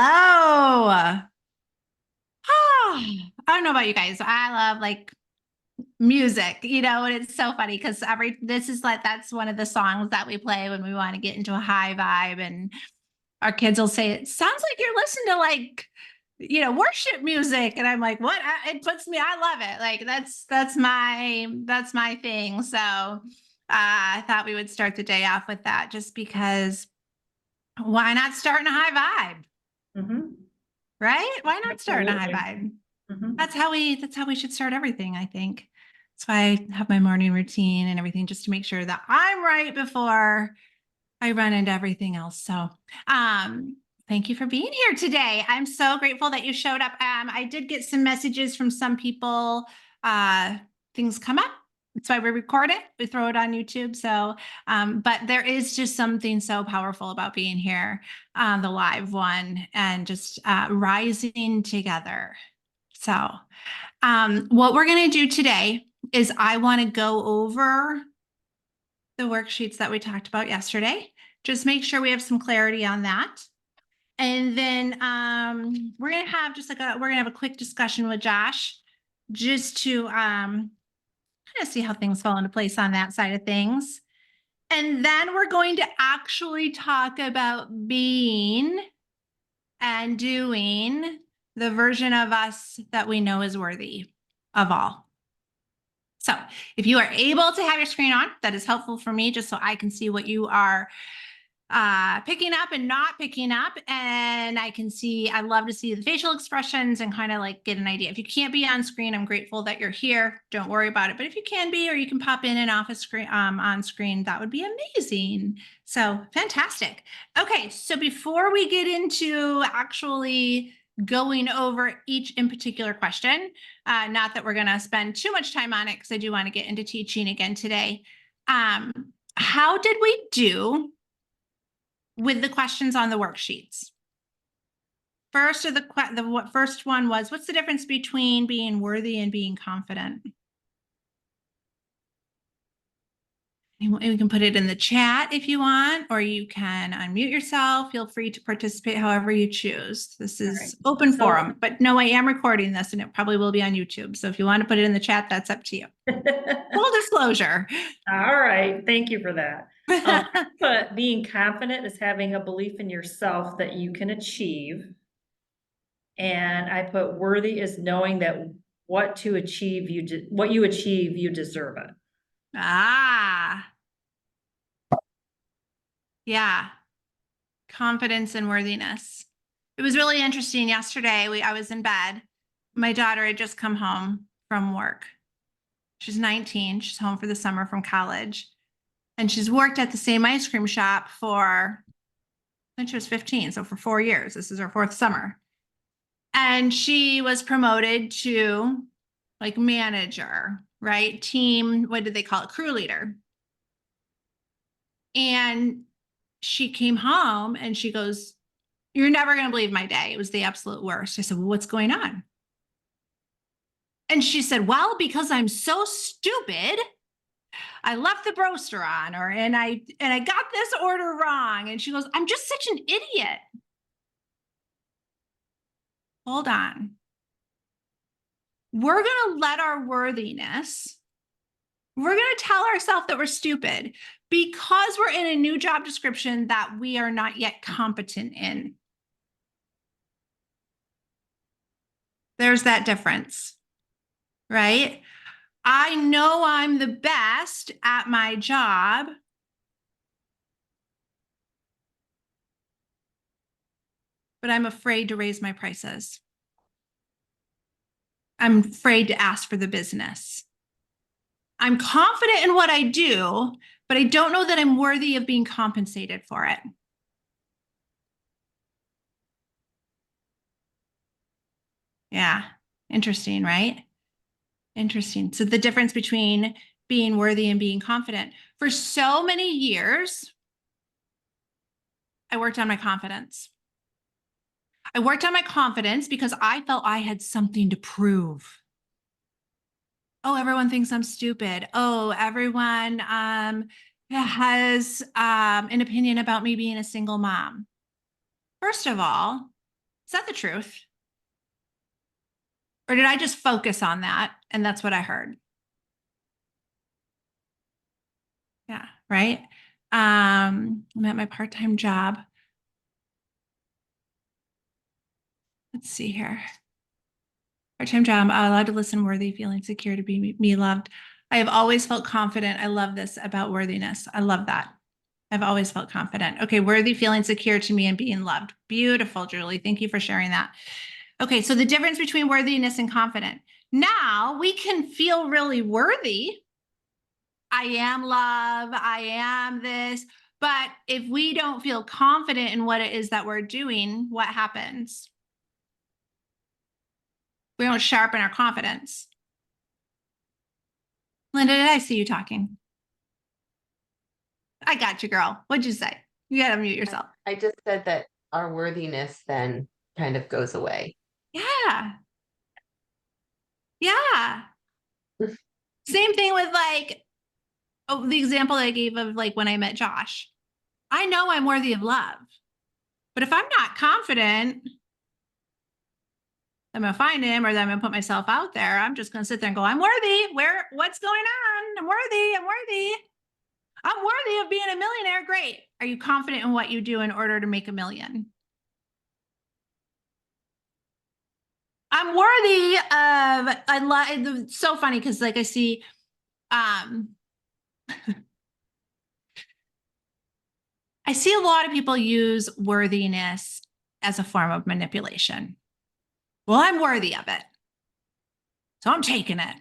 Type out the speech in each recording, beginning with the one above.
Hello. I don't know about you guys. I love like music, and it's so funny because this is like that's one of the songs that we play when we want to get into a high vibe. And our kids will say, it sounds like you're listening to like, worship music. And I'm like, what? It puts me, I love it. Like that's my thing. So I thought we would start the day off with that just because why not start in a high vibe? Mm-hmm. Right? Why not start in a high Absolutely. vibe? Mm-hmm. That's how we should start everything, I think. That's why I have my morning routine and everything just to make sure that I'm right before I run into everything else. So um thank you for being here today. I'm so grateful that you showed up. I did get some messages from some people. Uh Things come up. That's why we record it. We throw it on YouTube. So but there is just something so powerful about being here on the live one and just rising together. So what we're going to do today is I want to go over the worksheets that we talked about yesterday. Just make sure we have some clarity on that. And then we're gonna have a quick discussion with Josh, just to kind of see how things fall into place on that side of things. And then we're going to actually talk about being and doing the version of us that we know is worthy of all. So if you are able to have your screen on, that is helpful for me just so I can see what you are picking up and not picking up. And I love to see the facial expressions and kind of like get an idea. If you can't be on screen, I'm grateful that you're here. Don't worry about it. But if you can be, or you can pop in and off a screen on screen, that would be amazing. So fantastic. Okay. So before we get into actually going over each in particular question, not that we're going to spend too much time on it because I do want to get into teaching again today. How did we do with the questions on the worksheets? First, the first one was, what's the difference between being worthy and being confident? You can put it in the chat if you want, or you can unmute yourself. Feel free to participate however you choose. This is open forum, but no, I am recording this and it probably will be on YouTube. So if you want to put it in the chat, that's up to you. Full disclosure. All right. Thank you for that. But being confident is having a belief in yourself that you can achieve. And I put worthy is knowing that what you achieve, you deserve it. Ah, yeah. Confidence and worthiness. It was really interesting yesterday. I was in bed. My daughter had just come home from work. She's 19. She's home for the summer from college. And she's worked at the same ice cream shop for, I think she was 15. So for 4 years, this is her fourth summer. And she was promoted to like manager, right? Team, what did they call it? Crew leader. And she came home and she goes, "You're never going to believe my day. It was the absolute worst." I said, "Well, what's going on?" And she said, "Well, because I'm so stupid, I left the broaster on, and I got this order wrong." And she goes, "I'm just such an idiot." Hold on. We're going to let our worthiness, we're going to tell ourselves that we're stupid because we're in a new job description that we are not yet competent in. There's that difference, right? I know I'm the best at my job, but I'm afraid to raise my prices. I'm afraid to ask for the business. I'm confident in what I do, but I don't know that I'm worthy of being compensated for it. Yeah, interesting, right? Interesting. So the difference between being worthy and being confident. For so many years, I worked on my confidence. I worked on my confidence because I felt I had something to prove. Oh, everyone thinks I'm stupid. Oh, everyone has an opinion about me being a single mom. First of all, Is that the truth? Or did I just focus on that and that's what I heard? Yeah, right. I'm at my part-time job. Let's see here. Part-time job, I'm allowed to listen worthy, feeling secure to be me loved. I have always felt confident. I love this about worthiness. I love that. I've always felt confident. Okay, worthy, feeling secure to me and being loved. Beautiful, Julie. Thank you for sharing that. Okay, so the difference between worthiness and confident. Now we can feel really worthy. I am love. I am this. But if we don't feel confident in what it is that we're doing, what happens? We don't sharpen our confidence. Linda, did I see you talking? I got you, girl. What'd you say? You gotta mute yourself. I just said that our worthiness then kind of goes away. Yeah. Yeah. Same thing with like, oh, the example I gave of like when I met Josh. I know I'm worthy of love, but if I'm not confident I'm gonna find him or that I'm gonna put myself out there, I'm just gonna sit there and go, I'm worthy. What's going on? I'm worthy. I'm worthy. I'm worthy of being a millionaire. Great. Are you confident in what you do in order to make a million? I'm worthy of, it's so funny because like I see, um, I see a lot of people use worthiness as a form of manipulation. Well, I'm worthy of it. So I'm taking it.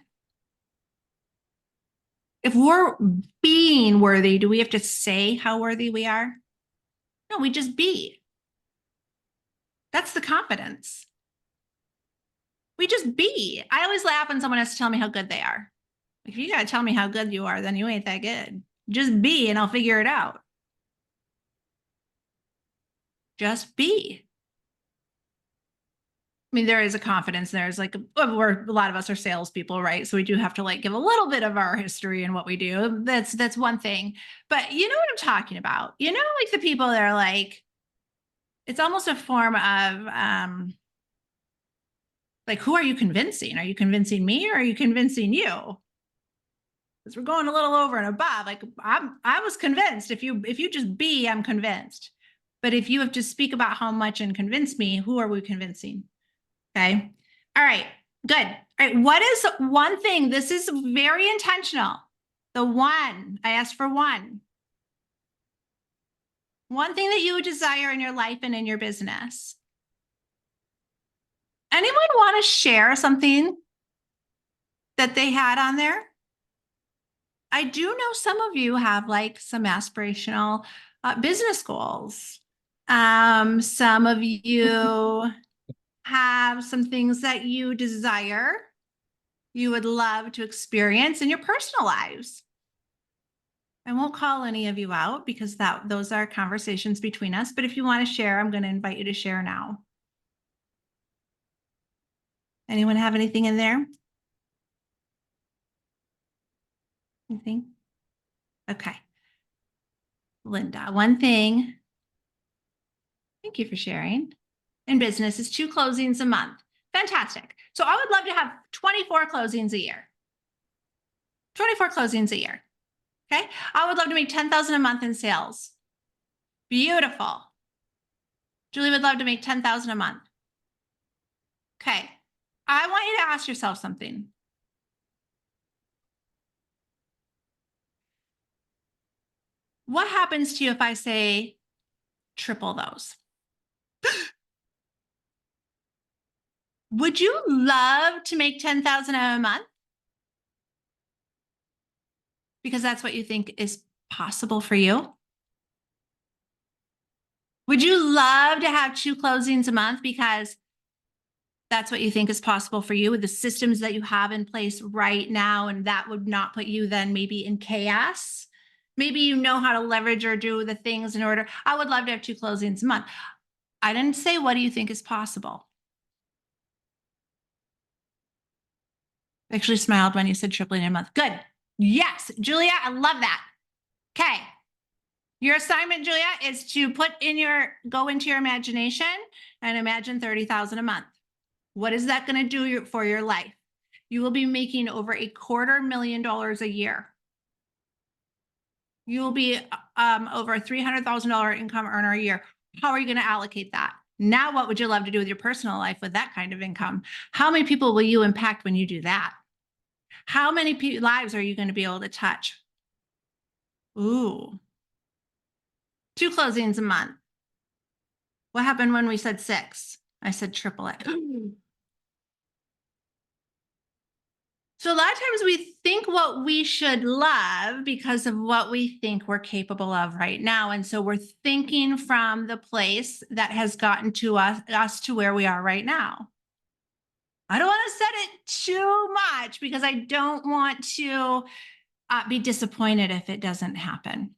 If we're being worthy, do we have to say how worthy we are? No, we just be. That's the confidence. We just be. I always laugh when someone has to tell me how good they are. If you got to tell me how good you are, then you ain't that good. Just be and I'll figure it out. Just be. I mean, there is a confidence. There's like, a lot of us are salespeople, right? So we do have to like give a little bit of our history and what we do. That's one thing. But you know what I'm talking about? You know, like the people that are like, it's almost a form of like, who are you convincing? Are you convincing me or are you convincing you? Because we're going a little over and above. Like I was convinced. If you just be, I'm convinced. But if you have to speak about how much and convince me, who are we convincing? Okay. All right. Good. All right. What is one thing? This is very intentional. The one, I asked for one. One thing that you would desire in your life and in your business. Anyone want to share something that they had on there? I do know some of you have like some aspirational business goals. Some of you have some things that you desire, you would love to experience in your personal lives. I won't call any of you out because those are conversations between us. But if you want to share, I'm going to invite you to share now. Anyone have anything in there? Anything? Okay. Linda, one thing. Thank you for sharing. In business is 2 closings a month. Fantastic. So I would love to have 24 closings a year. 24 closings a year. Okay. I would love to make 10,000 a month in sales. Beautiful. Julie would love to make 10,000 a month. Okay. I want you to ask yourself something. What happens to you if I say triple those? Would you love to make 10,000 a month? Because that's what you think is possible for you? Would you love to have 2 closings a month because that's what you think is possible for you with the systems that you have in place right now, and that would not put you then maybe in chaos? Maybe you know how to leverage or do the things in order. I would love to have 2 closings a month. I didn't say, what do you think is possible? I actually smiled when you said tripling in a month. Good. Yes, Julia, I love that. Okay. Your assignment, Julia, is to go into your imagination and imagine 30,000 a month. What is that going to do for your life? You will be making over $250,000 a year. You will be over a $300,000 income earner a year. How are you going to allocate that? Now, what would you love to do with your personal life with that kind of income? How many people will you impact when you do that? How many lives are you going to be able to touch? Ooh, 2 closings a month. What happened when we said 6? I said triple it. So a lot of times we think what we should love because of what we think we're capable of right now. And so we're thinking from the place that has gotten to us to where we are right now. I don't want to set it too much because I don't want to be disappointed if it doesn't happen.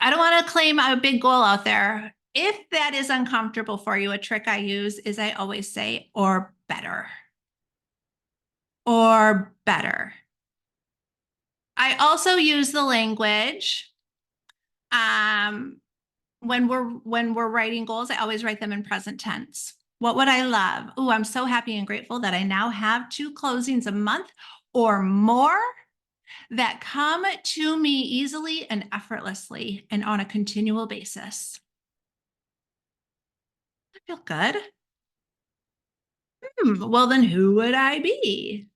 I don't want to claim a big goal out there. If that is uncomfortable for you, a trick I use is I always say, or better. Or better. I also use the language when we're writing goals. I always write them in present tense. What would I love? Oh, I'm so happy and grateful that I now have 2 closings a month or more that come to me easily and effortlessly and on a continual basis. I feel good. Well, then who would I be?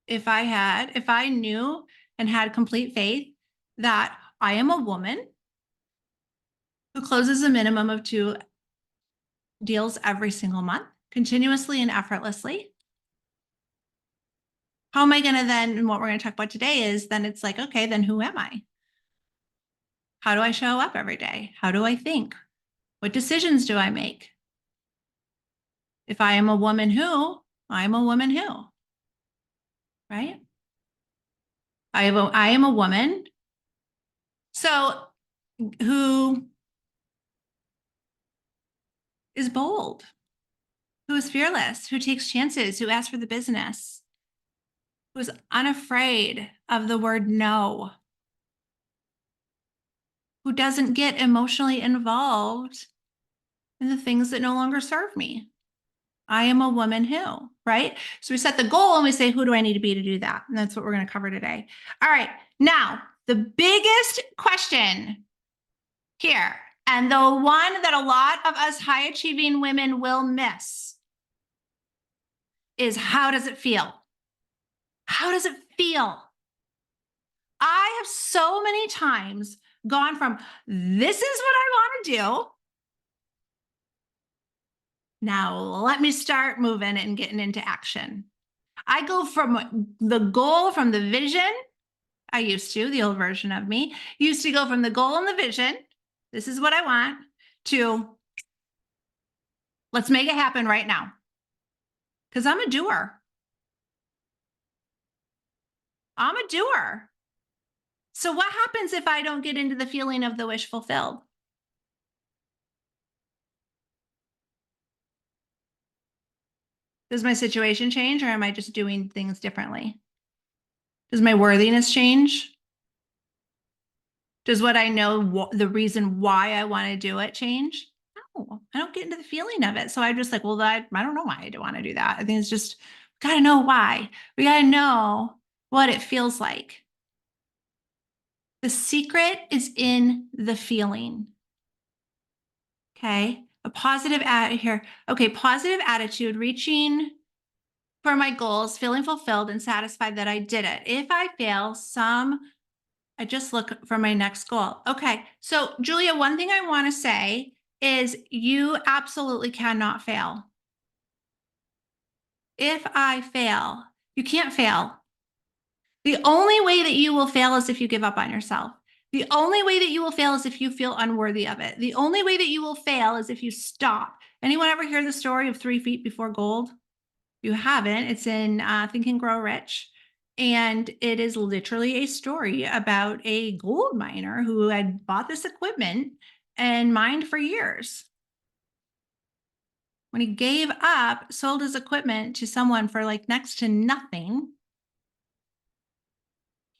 If I knew and had complete faith that I am a woman who closes a minimum of 2 deals every single month, continuously and effortlessly. How am I going to then, and what we're going to talk about today is then it's like, okay, then who am I? How do I show up every day? How do I think? What decisions do I make? If I am a woman who, I'm a woman who, right? I am a woman. So who is bold, who is fearless, who takes chances, who asks for the business, who's unafraid of the word no, who doesn't get emotionally involved in the things that no longer serve me. I am a woman who, right? So we set the goal and we say, who do I need to be to do that? And that's what we're going to cover today. All right. Now, the biggest question here, and the one that a lot of us high achieving women will miss, is how does it feel? How does it feel? I have so many times gone from this is what I want to do. Now let me start moving and getting into action. I go from the goal, from the vision. I used to, the old version of me, used to go from the goal and the vision. This is what I want to let's make it happen right now. Because I'm a doer. I'm a doer. So what happens if I don't get into the feeling of the wish fulfilled? Does my situation change or am I just doing things differently? Does my worthiness change? Does what I know, the reason why I want to do it change? No, I don't get into the feeling of it. So I'm just like, well, I don't know why I don't want to do that. I think it's just, we got to know why. We got to know what it feels like. The secret is in the feeling. Okay. A positive here. Okay. Positive attitude, reaching for my goals, feeling fulfilled and satisfied that I did it. If I fail, I just look for my next goal. Okay. So Julia, one thing I want to say is you absolutely cannot fail. If I fail, you can't fail. The only way that you will fail is if you give up on yourself. The only way that you will fail is if you feel unworthy of it. The only way that you will fail is if you stop. Anyone ever hear the story of 3 feet before gold? You haven't. It's in Think and Grow Rich. And it is literally a story about a gold miner who had bought this equipment and mined for years. When he gave up, sold his equipment to someone for like next to nothing,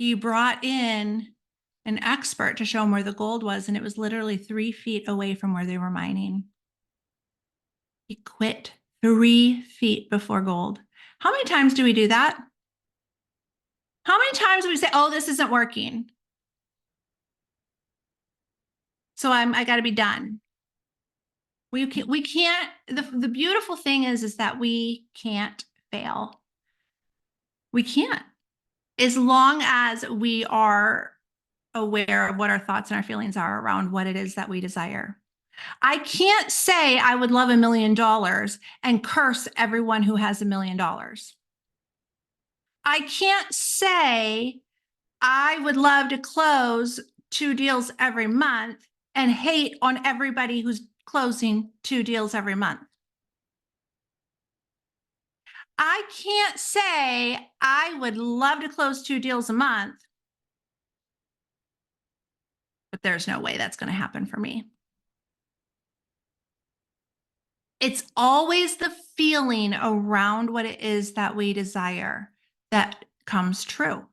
he brought in an expert to show him where the gold was, and it was literally 3 feet away from where they were mining. He quit 3 feet before gold. How many times do we do that? How many times do we say, oh, this isn't working, so I got to be done? We can't, the beautiful thing is that we can't fail. We can't. As long as we are aware of what our thoughts and our feelings are around what it is that we desire. I can't say I would love $1 million and curse everyone who has $1 million. I can't say I would love to close 2 deals every month and hate on everybody who's closing 2 deals every month. I can't say I would love to close 2 deals a month, but there's no way that's going to happen for me. It's always the feeling around what it is that we desire that comes true.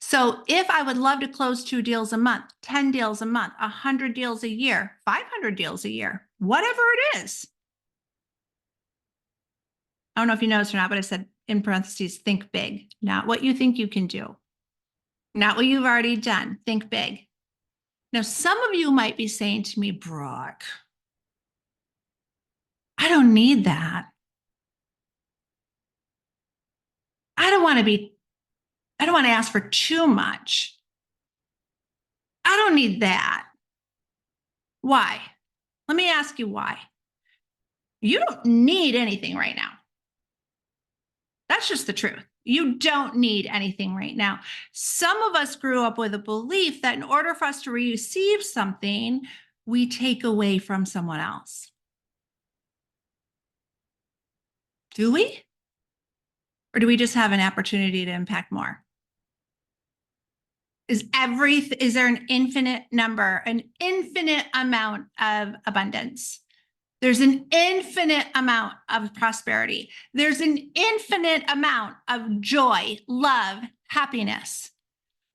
So if I would love to close 2 deals a month, 10 deals a month, 100 deals a year, 500 deals a year, whatever it is. I don't know if you noticed or not, but I said in parentheses, think big, not what you think you can do, not what you've already done. Think big. Now, some of you might be saying to me, Brock, I don't need that. I don't want to ask for too much. I don't need that. Why? Let me ask you why. You don't need anything right now. That's just the truth. You don't need anything right now. Some of us grew up with a belief that in order for us to receive something, we take away from someone else. Do we? Or do we just have an opportunity to impact more? Is there an infinite number, an infinite amount of abundance? There's an infinite amount of prosperity. There's an infinite amount of joy, love, happiness.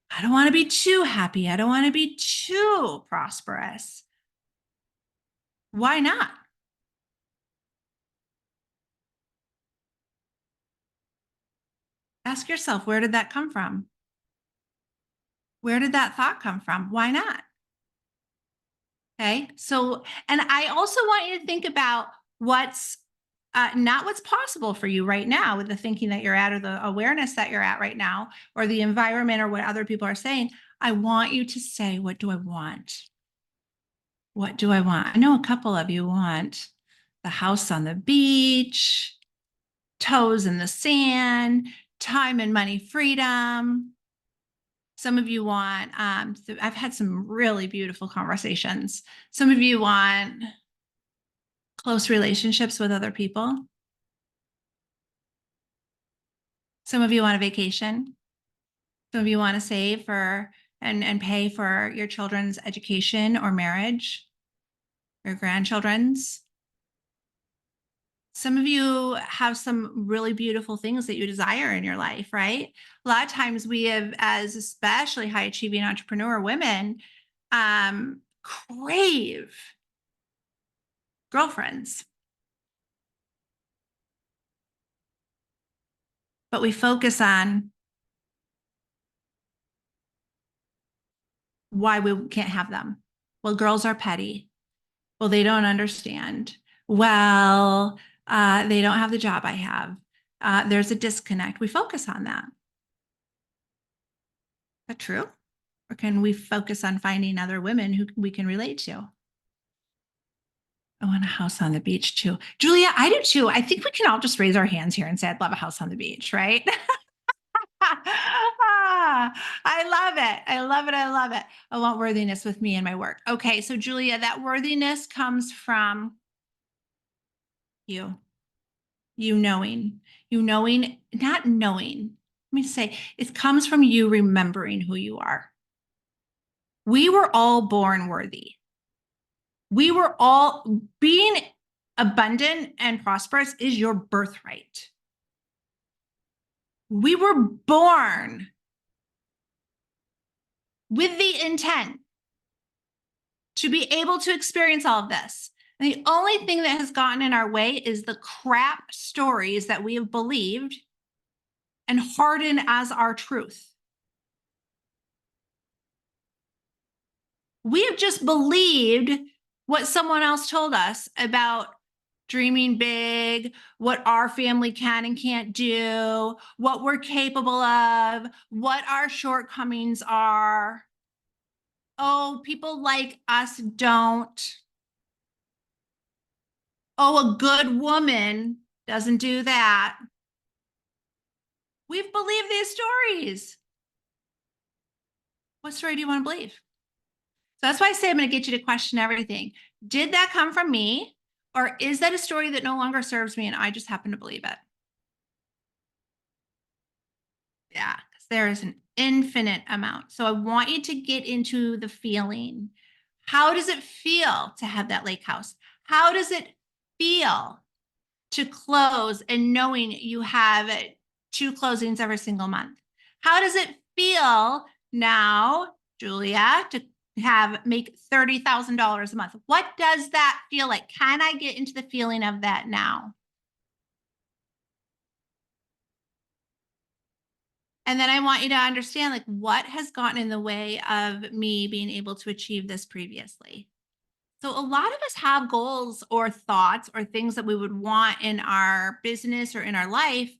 I don't want to be too happy. I don't want to be too prosperous. Why not? Ask yourself, where did that come from? Where did that thought come from? Why not? Okay. So, and I also want you to think about what's not what's possible for you right now with the thinking that you're at or the awareness that you're at right now or the environment or what other people are saying. I want you to say, what do I want? What do I want? I know a couple of you want the house on the beach, toes in the sand, time and money freedom. Some of you want, I've had some really beautiful conversations. Some of you want close relationships with other people. Some of you want a vacation. Some of you want to save for and pay for your children's education or marriage, your grandchildren's. Some of you have some really beautiful things that you desire in your life, right? A lot of times we have, as especially high achieving entrepreneur women, crave girlfriends. But we focus on why we can't have them. Well, girls are petty. Well, they don't understand. Well, they don't have the job I have. There's a disconnect. We focus on that. Is that true? Or can we focus on finding other women who we can relate to? I want a house on the beach too. Julia, I do too. I think we can all just raise our hands here and say, I'd love a house on the beach, right? I love it. I love it. I love it. I want worthiness with me and my work. Okay. So Julia, that worthiness comes from you knowing, not knowing. Let me say, it comes from you remembering who you are. We were all born worthy. We were all being abundant and prosperous is your birthright. We were born with the intent to be able to experience all of this. And the only thing that has gotten in our way is the crap stories that we have believed and hardened as our truth. We have just believed what someone else told us about dreaming big, what our family can and can't do, what we're capable of, what our shortcomings are. Oh, people like us don't. Oh, a good woman doesn't do that. We've believed these stories. What story do you want to believe? So that's why I say I'm going to get you to question everything. Did that come from me? Or is that a story that no longer serves me and I just happen to believe it? Yeah, because there is an infinite amount. So I want you to get into the feeling. How does it feel to have that lake house? How does it feel to close and knowing you have 2 closings every single month? How does it feel now, Julia, to make $30,000 a month? What does that feel like? Can I get into the feeling of that now? And then I want you to understand, like, what has gotten in the way of me being able to achieve this previously. So a lot of us have goals or thoughts or things that we would want in our business or in our life,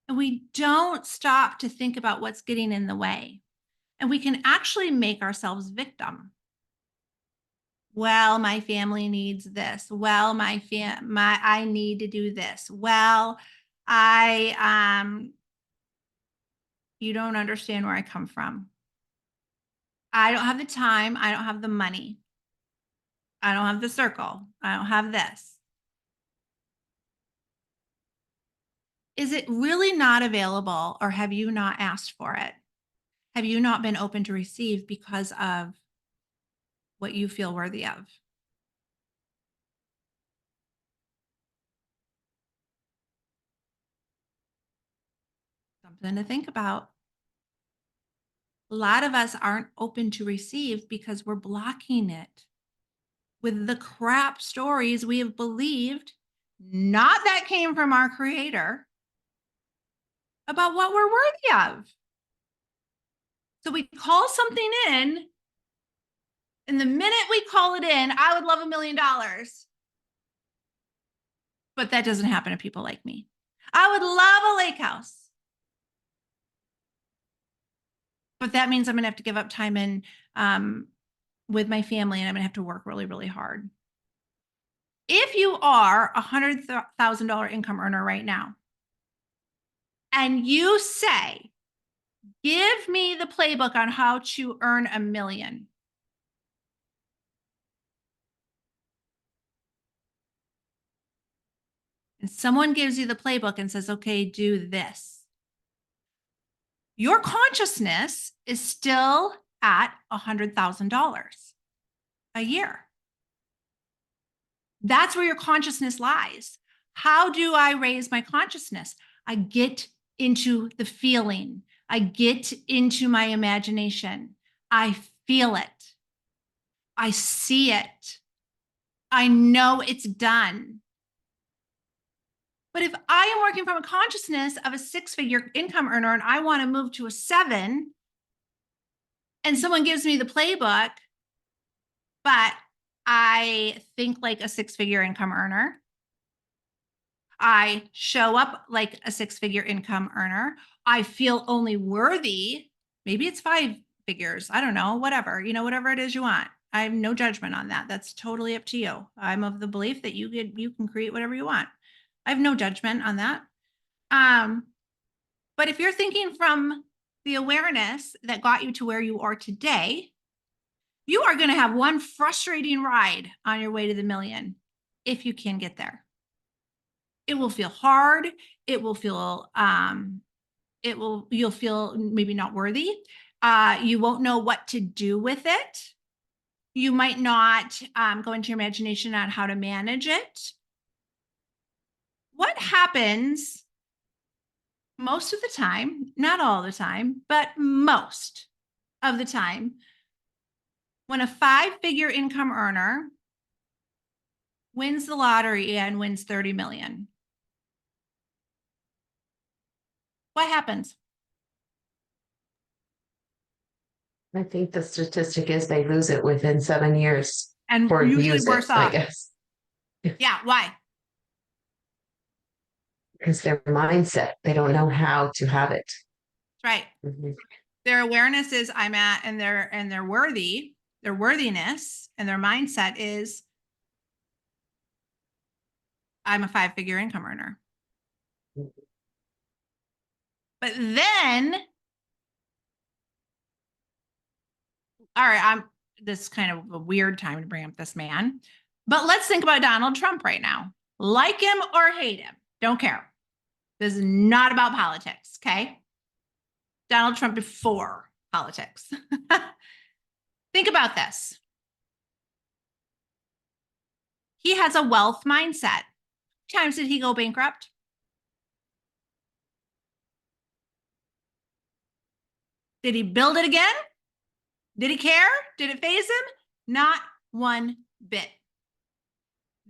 and we don't stop to think about what's getting in the way. And we can actually make ourselves victim. Well, my family needs this. Well, I need to do this. Well, I you don't understand where I come from. I don't have the time. I don't have the money. I don't have the circle. I don't have this. Is it really not available, or have you not asked for it? Have you not been open to receive because of what you feel worthy of? Something to think about. A lot of us aren't open to receive because we're blocking it with the crap stories we have believed, not that came from our creator, about what we're worthy of. So we call something in, and the minute we call it in, I would love $1 million. But that doesn't happen to people like me. I would love a lake house. But that means I'm going to have to give up time and with my family, and I'm going to have to work really, really hard. If you are a $100,000 income earner right now, and you say, give me the playbook on how to earn $1 million. And someone gives you the playbook and says, okay, do this. Your consciousness is still at $100,000 a year. That's where your consciousness lies. How do I raise my consciousness? I get into the feeling. I get into my imagination. I feel it. I see it. I know it's done. But if I am working from a consciousness of a 6-figure income earner and I want to move to a 7, and someone gives me the playbook, but I think like a 6-figure income earner, I show up like a 6-figure income earner, I feel only worthy, maybe it's 5 figures, I don't know, whatever, whatever it is you want. I have no judgment on that. That's totally up to you. I'm of the belief that you can create whatever you want. I have no judgment on that. But if you're thinking from the awareness that got you to where you are today, you are going to have one frustrating ride on your way to the million if you can get there. It will feel hard. It will feel, you'll feel maybe not worthy. You won't know what to do with it. You might not go into your imagination on how to manage it. What happens most of the time, not all the time, but most of the time, When a 5-figure income earner wins the lottery and wins 30 million, what happens? I think the statistic is they lose it within 7 years And or usually abuse it, worse I off. guess, Yeah, why? because their mindset, they don't know how to have it. That's right. Mhm. Their awareness is I'm at, and they're worthy. Their worthiness and their mindset is I'm a 5-figure income earner. But then, all right, this is kind of a weird time to bring up this man, but let's think about Donald Trump right now. Like him or hate him, don't care. This is not about politics, okay? Donald Trump before politics. Think about this. He has a wealth mindset. How many times did he go bankrupt? Did he build it again? Did he care? Did it faze him? Not one bit.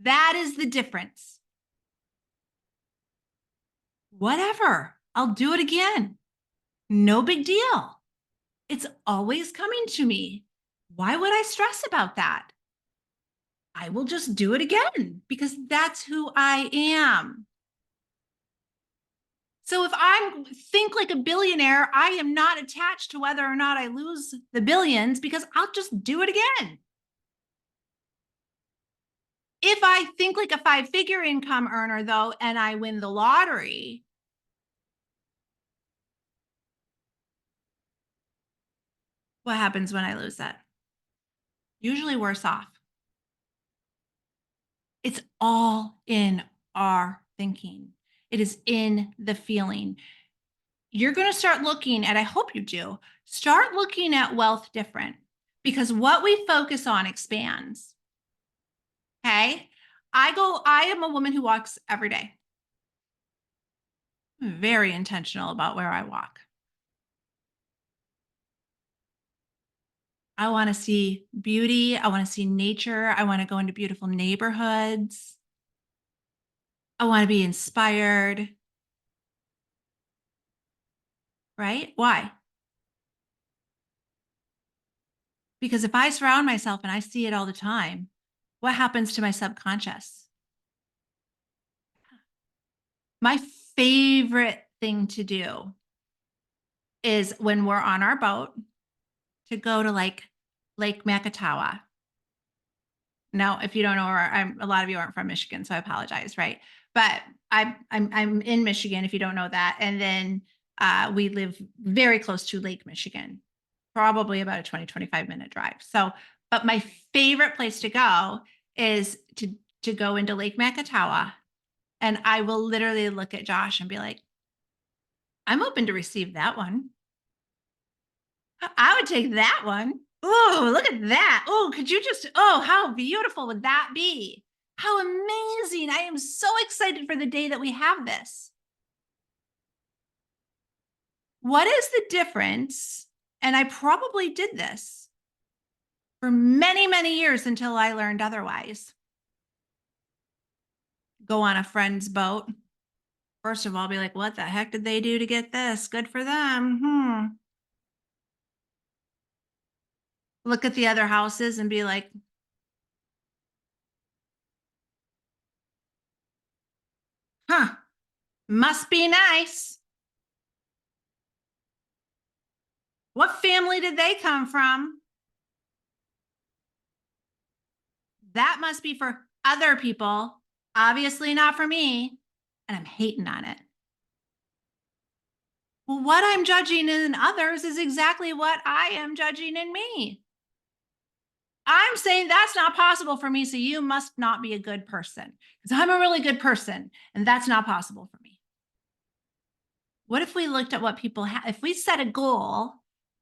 That is the difference. Whatever, I'll do it again. No big deal. It's always coming to me. Why would I stress about that? I will just do it again because that's who I am. So if I think like a billionaire, I am not attached to whether or not I lose the billions because I'll just do it again. If I think like a 5-figure income earner, though, and I win the lottery, what happens when I lose that? Usually worse off. It's all in our thinking. It is in the feeling. You're going to start looking at, I hope you do, start looking at wealth different because what we focus on expands. Okay. I am a woman who walks every day. I'm very intentional about where I walk. I want to see beauty. I want to see nature. I want to go into beautiful neighborhoods. I want to be inspired. Right? Why? Because if I surround myself and I see it all the time, what happens to my subconscious? My favorite thing to do is when we're on our boat to go to like Lake Makatawa. Now, if you don't know where a lot of you aren't from Michigan, so I apologize, right? But I'm in Michigan, if you don't know that, and then we live very close to Lake Michigan, probably about a 20-25 minute drive. So, but my favorite place to go is to go into Lake Makatawa, and I will literally look at Josh and be like, I'm open to receive that one. I would take that one. Oh, look at that. Oh, could you just, oh, how beautiful would that be? How amazing. I am so excited for the day that we have this. What is the difference? And I probably did this for many, many years until I learned otherwise. Go on a friend's boat. First of all, be like, what the heck did they do to get this? Good for them. Look at the other houses and be like, huh, must be nice. What family did they come from? That must be for other people, obviously not for me. And I'm hating on it. Well, what I'm judging in others is exactly what I am judging in me. I'm saying that's not possible for me, so you must not be a good person because I'm a really good person and that's not possible for me. What if we looked at what people have? If we set a goal,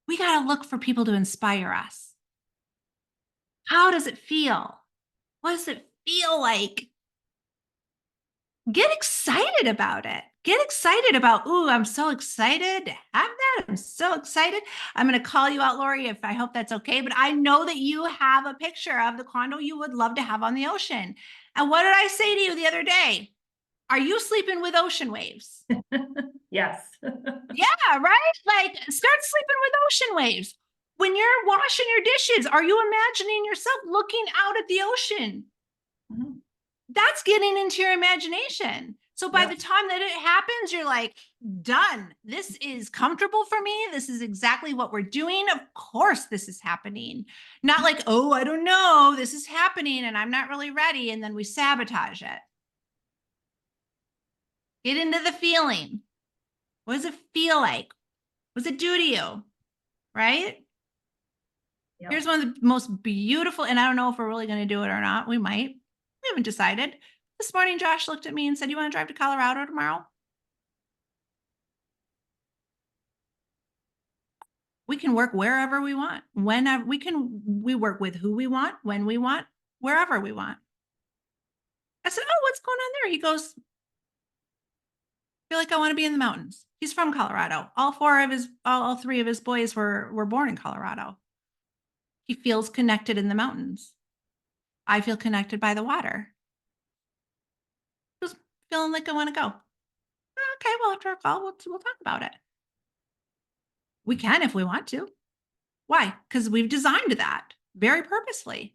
we got to look for people to inspire us. How does it feel? What does it feel like? Get excited about it. Get excited about, ooh, I'm so excited to have that. I'm so excited. I'm going to call you out, Lori, if I hope that's okay. But I know that you have a picture of the condo you would love to have on the ocean. And what did I say to you the other day? Are you sleeping with ocean waves? Yes. Yeah, right? Like start sleeping with ocean waves. When you're washing your dishes, are you imagining yourself looking out at the ocean? Mhm. That's getting into your imagination. So by Yep. the time that it happens, you're like, done. This is comfortable for me. This is exactly what we're doing. Of course, this is happening. Not like, oh, I don't know, this is happening and I'm not really ready. And then we sabotage it. Get into the feeling. What does it feel like? What does it do to you? Right? Yep. Here's one of the most beautiful, and I don't know if we're really going to do it or not. We might. We haven't decided. This morning, Josh looked at me and said, you want to drive to Colorado tomorrow? We can work wherever we want, whenever we work with who we want, when we want, wherever we want. I said, oh, what's going on there? He goes, I feel like I want to be in the mountains. He's from Colorado. All three of his boys were born in Colorado. He feels connected in the mountains. I feel connected by the water. Just feeling like I want to go. Okay, well, after our call, we'll talk about it. We can if we want to. Why? Because we've designed that very purposely.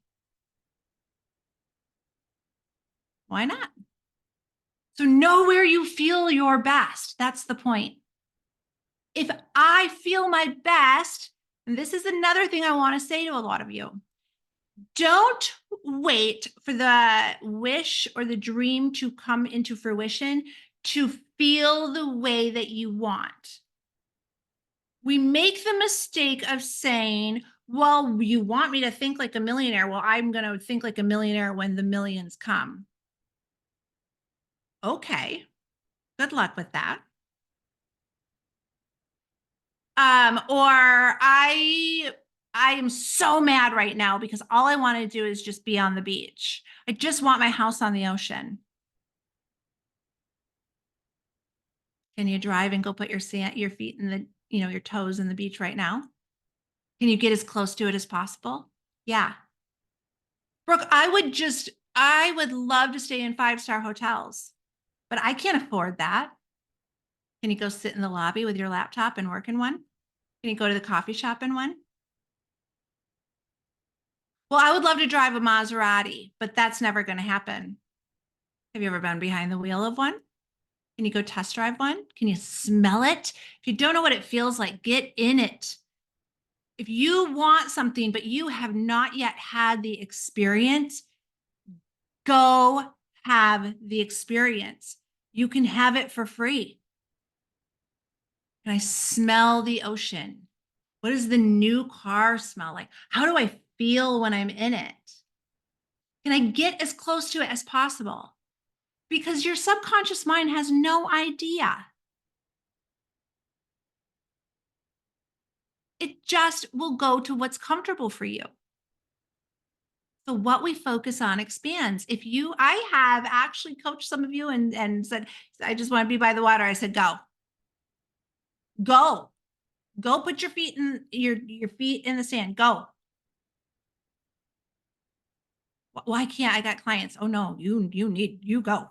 Why not? So know where you feel your best. That's the point. If I feel my best, and this is another thing I want to say to a lot of you, don't wait for the wish or the dream to come into fruition to feel the way that you want. We make the mistake of saying, well, you want me to think like a millionaire. Well, I'm going to think like a millionaire when the millions come. Okay. Good luck with that. Or I am so mad right now because all I want to do is just be on the beach. I just want my house on the ocean. Can you drive and go put your feet in the, your toes in the beach right now? Can you get as close to it as possible? Yeah. Brooke, I would love to stay in 5-star hotels, but I can't afford that. Can you go sit in the lobby with your laptop and work in one? Can you go to the coffee shop in one? Well, I would love to drive a Maserati, but that's never going to happen. Have you ever been behind the wheel of one? Can you go test drive one? Can you smell it? If you don't know what it feels like, get in it. If you want something, but you have not yet had the experience, go have the experience. You can have it for free. Can I smell the ocean? What does the new car smell like? How do I feel when I'm in it? Can I get as close to it as possible? Because your subconscious mind has no idea. It just will go to what's comfortable for you. So what we focus on expands. I have actually coached some of you and said, I just want to be by the water. I said, go, put your feet in your feet in the sand. Go. Why can't I got clients? Oh no, you go.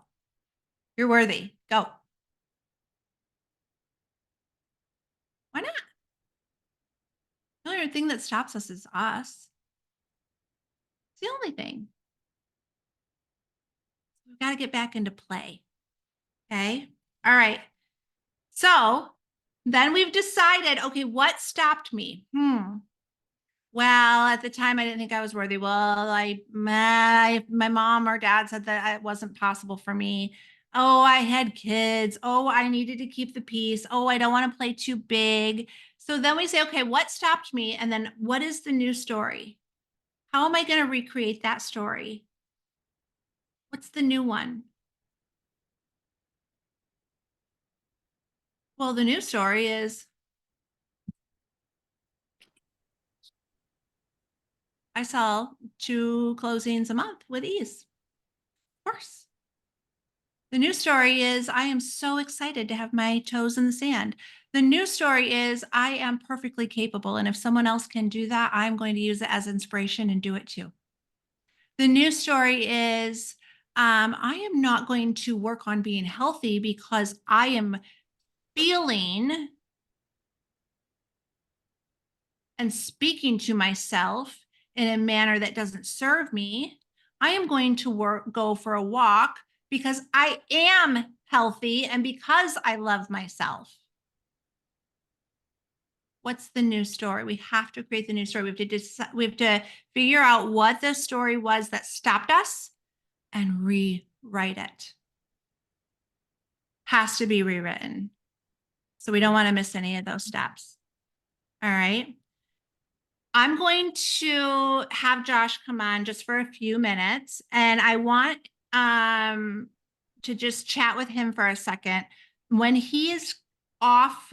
You're worthy. Go. Why not? The only thing that stops us is us. It's the only thing. We've got to get back into play. Okay. All right. So then we've decided, okay, what stopped me? Well, at the time I didn't think I was worthy. Well, my mom or dad said that it wasn't possible for me. Oh, I had kids. Oh, I needed to keep the peace. Oh, I don't want to play too big. So then we say, okay, what stopped me? And then what is the new story? How am I going to recreate that story? What's the new one? Well, the new story is I sell 2 closings a month with ease. Of course. The new story is I am so excited to have my toes in the sand. The new story is I am perfectly capable. And if someone else can do that, I'm going to use it as inspiration and do it too. The new story is I am not going to work on being healthy because I am feeling and speaking to myself in a manner that doesn't serve me. I am going to go for a walk because I am healthy and because I love myself. What's the new story? We have to create the new story. We have to figure out what the story was that stopped us and rewrite it. Has to be rewritten. So we don't want to miss any of those steps. All right. I'm going to have Josh come on just for a few minutes, and I want to just chat with him for a second. When he is off,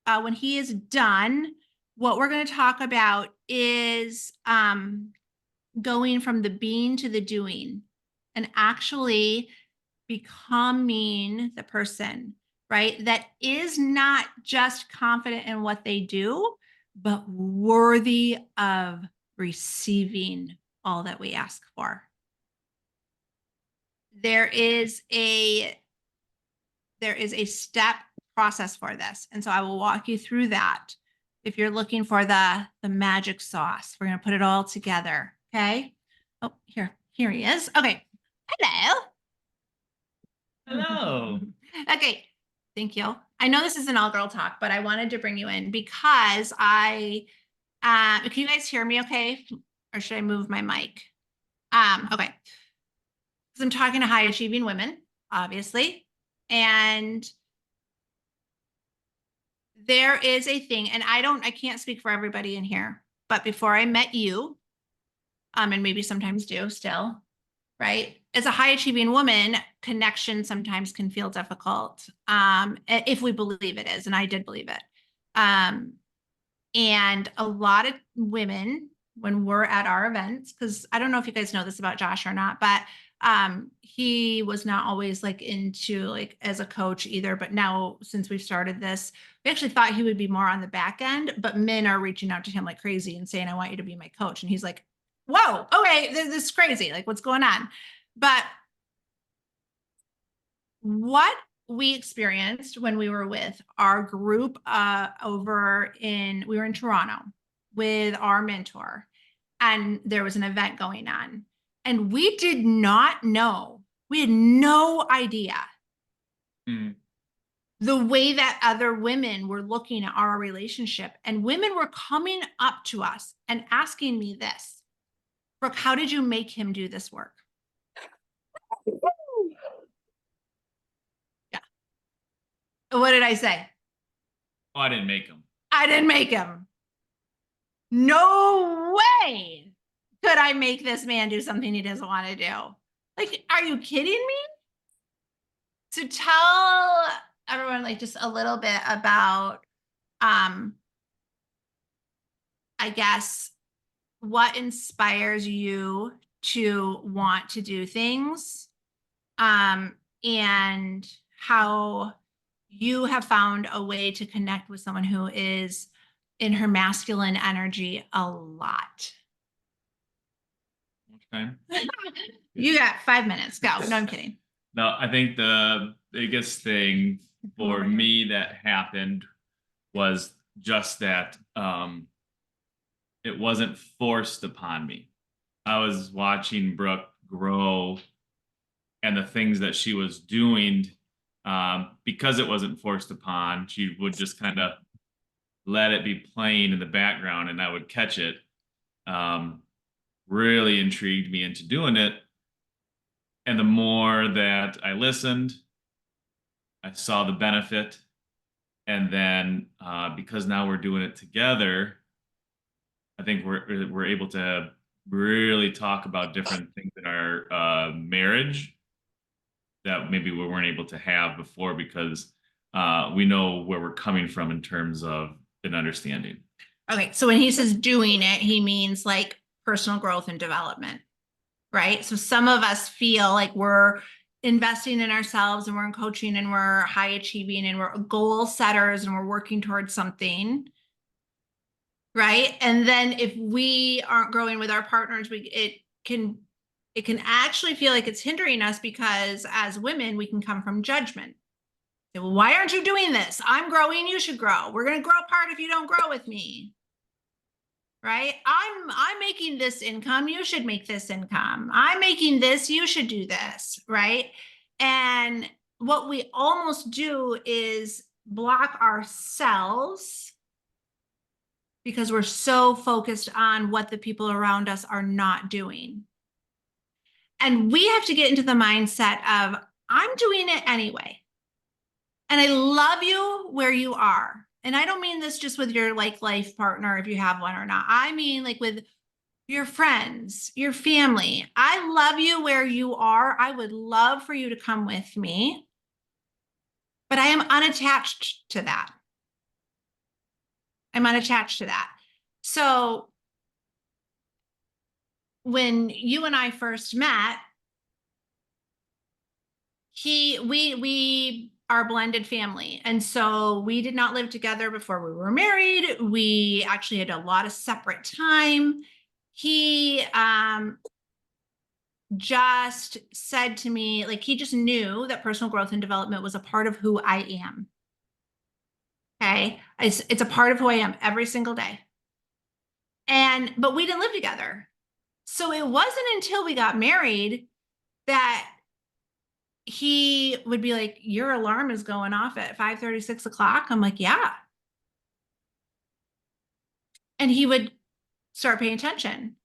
when he is done, what we're going to talk about is going from the being to the doing and actually becoming the person, right? That is not just confident in what they do, but worthy of receiving all that we ask for. There is a step process for this. And so I will walk you through that. If you're looking for the magic sauce, we're going to put it all together. Okay. Oh, here he is. Okay. Hello. Hello. Okay. Thank you. I know this is an all girl talk, but I wanted to bring you in because can you guys hear me okay? Or should I move my mic? Okay. Because I'm talking to high achieving women, obviously. And there is a thing, and I can't speak for everybody in here, but before I met you, and maybe sometimes do still, right? As a high achieving woman, connection sometimes can feel difficult, if we believe it is, and I did believe it. And a lot of women, when we're at our events, because I don't know if you guys know this about Josh or not, but he was not always like into like as a coach either. But now since we've started this, we actually thought he would be more on the back end, but men are reaching out to him like crazy and saying, I want you to be my coach. And he's like, whoa, okay, this is crazy. Like, what's going on? But what we experienced when we were with our group we were in Toronto with our mentor, and there was an event going on, and we did not know, we had no idea the way that other women were looking at our relationship. And women were coming up to us and asking me this, Brooke, how did you make him do this work? Yeah. What did I say? Oh, I didn't make them. I didn't make him. No way could I make this man do something he doesn't want to do. Like, are you kidding me? To tell everyone like just a little bit about, I guess, what inspires you to want to do things, and how you have found a way to connect with someone who is in her masculine energy a lot. Okay. You got 5 minutes. Go. No, I'm kidding. No, I think the biggest thing for me that happened was just that it wasn't forced upon me. I was watching Brooke grow and the things that she was doing, because it wasn't forced upon, she would just kind of let it be playing in the background and I would catch it. Really intrigued me into doing it. And the more that I listened, I saw the benefit. And then because now we're doing it together, I think we're able to really talk about different things in our marriage that maybe we weren't able to have before, because we know where we're coming from in terms of an understanding. Okay. So when he says doing it, he means like personal growth and development, right? So some of us feel like we're investing in ourselves and we're in coaching and we're high achieving and we're goal setters and we're working towards something. Right. And then if we aren't growing with our partners, it can actually feel like it's hindering us, because as women, we can come from judgment. Say, well, why aren't you doing this? I'm growing, you should grow. We're going to grow apart if you don't grow with me. Right? I'm making this income, you should make this income. I'm making this, you should do this, right? And what we almost do is block ourselves because we're so focused on what the people around us are not doing. And we have to get into the mindset of, I'm doing it anyway. And I love you where you are. And I don't mean this just with your like life partner, if you have one or not. I mean like with your friends, your family. I love you where you are. I would love for you to come with me. But I am unattached to that. I'm unattached to that. So when you and I first met, we are a blended family. And so we did not live together before we were married. We actually had a lot of separate time. He just said to me, like, he just knew that personal growth and development was a part of who I am. Okay. It's a part of who I am every single day. But we didn't live together. So it wasn't until we got married that he would be like, your alarm is going off at 5:30, 6 o'clock. I'm like, yeah. And he would start paying attention.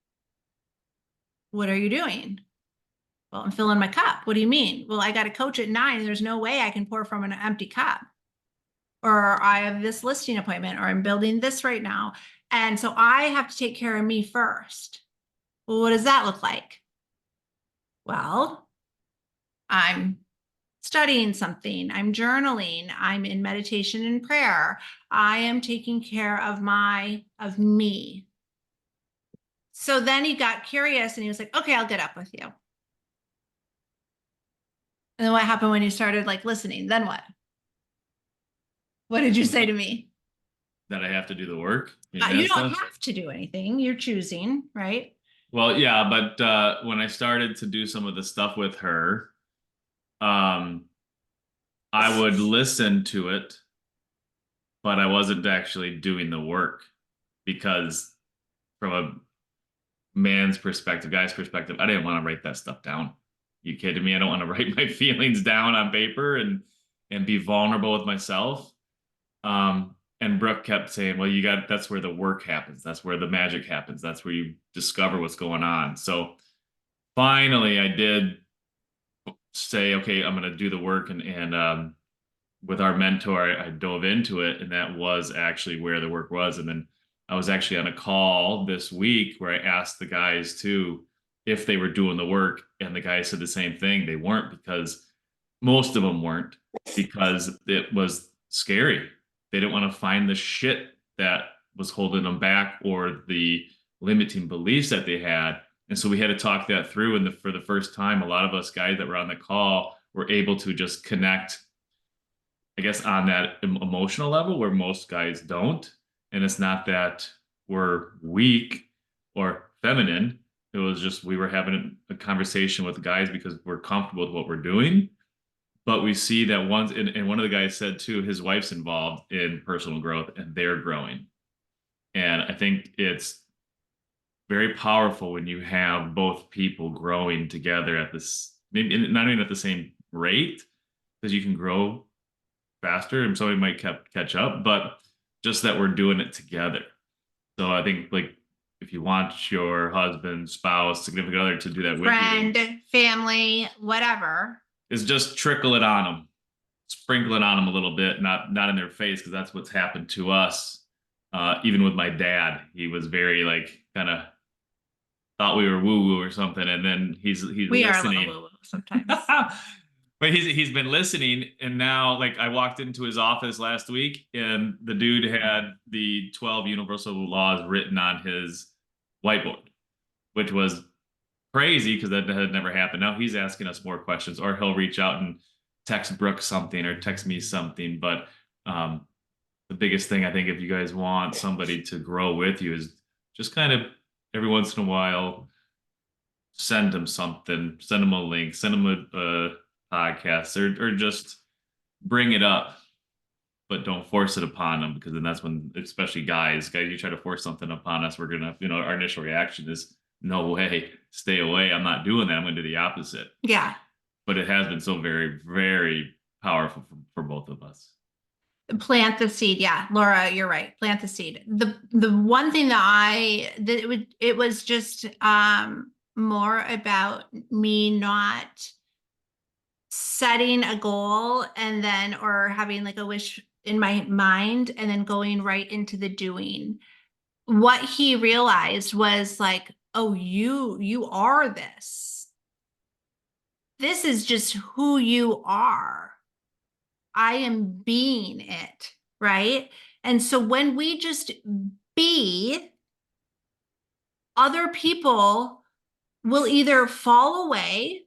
What are you doing? Well, I'm filling my cup. What do you mean? Well, I got to coach at 9. There's no way I can pour from an empty cup. Or I have this listing appointment, or I'm building this right now. And so I have to take care of me first. Well, what does that look like? Well, I'm studying something, I'm journaling, I'm in meditation and prayer. I am taking care of me. So then he got curious and he was like, okay, I'll get up with you. And then what happened when you started like listening? Then what? What did you say to me? That I have to do the work. You don't have to do anything. You're choosing, right? Well, yeah, but when I started to do some of the stuff with her, I would listen to it, but I wasn't actually doing the work, because from a man's perspective, guy's perspective, I didn't want to write that stuff down. You kidding me? I don't want to write my feelings down on paper and be vulnerable with myself. And Brooke kept saying, well, that's where the work happens. That's where the magic happens. That's where you discover what's going on. So finally I did say, okay, I'm going to do the work. And with our mentor, I dove into it, and that was actually where the work was. And then I was actually on a call this week where I asked the guys too if they were doing the work, and the guys said the same thing. They weren't, because most of them weren't, because it was scary. They didn't want to find the shit that was holding them back, or the limiting beliefs that they had. And so we had to talk that through. And for the first time, a lot of us guys that were on the call were able to just connect, I guess, on that emotional level where most guys don't. And it's not that we're weak or feminine. It was just we were having a conversation with the guys because we're comfortable with what we're doing. But we see that and one of the guys said too, his wife's involved in personal growth and they're growing. And I think it's very powerful when you have both people growing together at this, maybe not even at the same rate, because you can grow faster and somebody might catch up, but just that we're doing it together. So I think, like, if you want your husband, spouse, significant other to do that with Friend, you, family, whatever, is just trickle it on them, sprinkle it on them a little bit, not in their face, because that's what's happened to us. Even with my dad, he was very like kind of thought we were woo woo or something, and then he's we listening. are a little woo-woo sometimes. But he's been listening, and now, like, I walked into his office last week, and the dude had the 12 universal laws written on his whiteboard, which was crazy because that had never happened. Now he's asking us more questions, or he'll reach out and text Brooke something or text me something. But the biggest thing I think, if you guys want somebody to grow with you, is just kind of every once in a while send them something, send them a link, send them a podcast, or just bring it up, but don't force it upon them, because then that's when, especially guys, you try to force something upon us, we're gonna, our initial reaction is, no way, stay away. I'm not doing that. I'm gonna do the opposite. Yeah. But it has been so very, very powerful for both of us. Plant the seed. Yeah, Laura, you're right. Plant the seed. The one thing that it was just more about me not setting a goal and then, or having like a wish in my mind and then going right into the doing. What he realized was like, oh, you are this. This is just who you are. I am being it, right? And so when we just be, other people will either fall away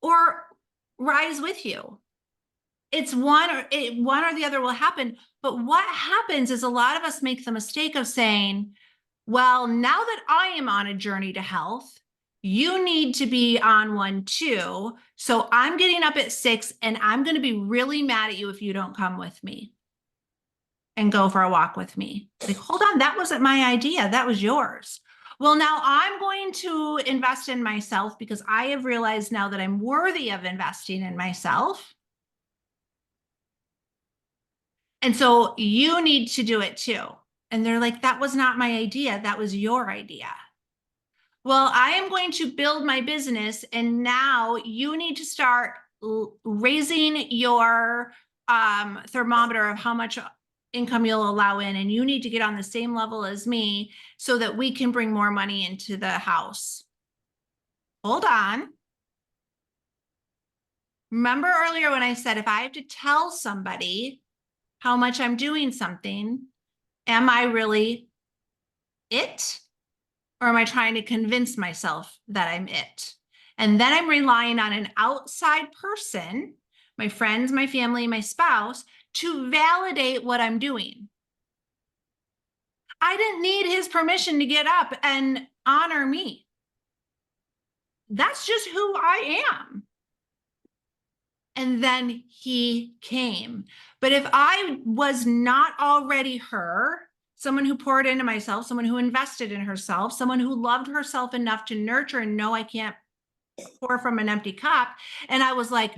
or rise with you. It's one or the other will happen. But what happens is a lot of us make the mistake of saying, well, now that I am on a journey to health, you need to be on one too. So I'm getting up at 6 and I'm going to be really mad at you if you don't come with me and go for a walk with me. Like, hold on, that wasn't my idea. That was yours. Well, now I'm going to invest in myself because I have realized now that I'm worthy of investing in myself. And so you need to do it too. And they're like, that was not my idea. That was your idea. Well, I am going to build my business, and now you need to start raising your thermometer of how much income you'll allow in, and you need to get on the same level as me so that we can bring more money into the house. Hold on. Remember earlier when I said, if I have to tell somebody how much I'm doing something, am I really it? Or am I trying to convince myself that I'm it? And then I'm relying on an outside person, my friends, my family, my spouse, to validate what I'm doing. I didn't need his permission to get up and honor me. That's just who I am. And then he came. But if I was not already her, someone who poured into myself, someone who invested in herself, someone who loved herself enough to nurture and know I can't pour from an empty cup. And I was like,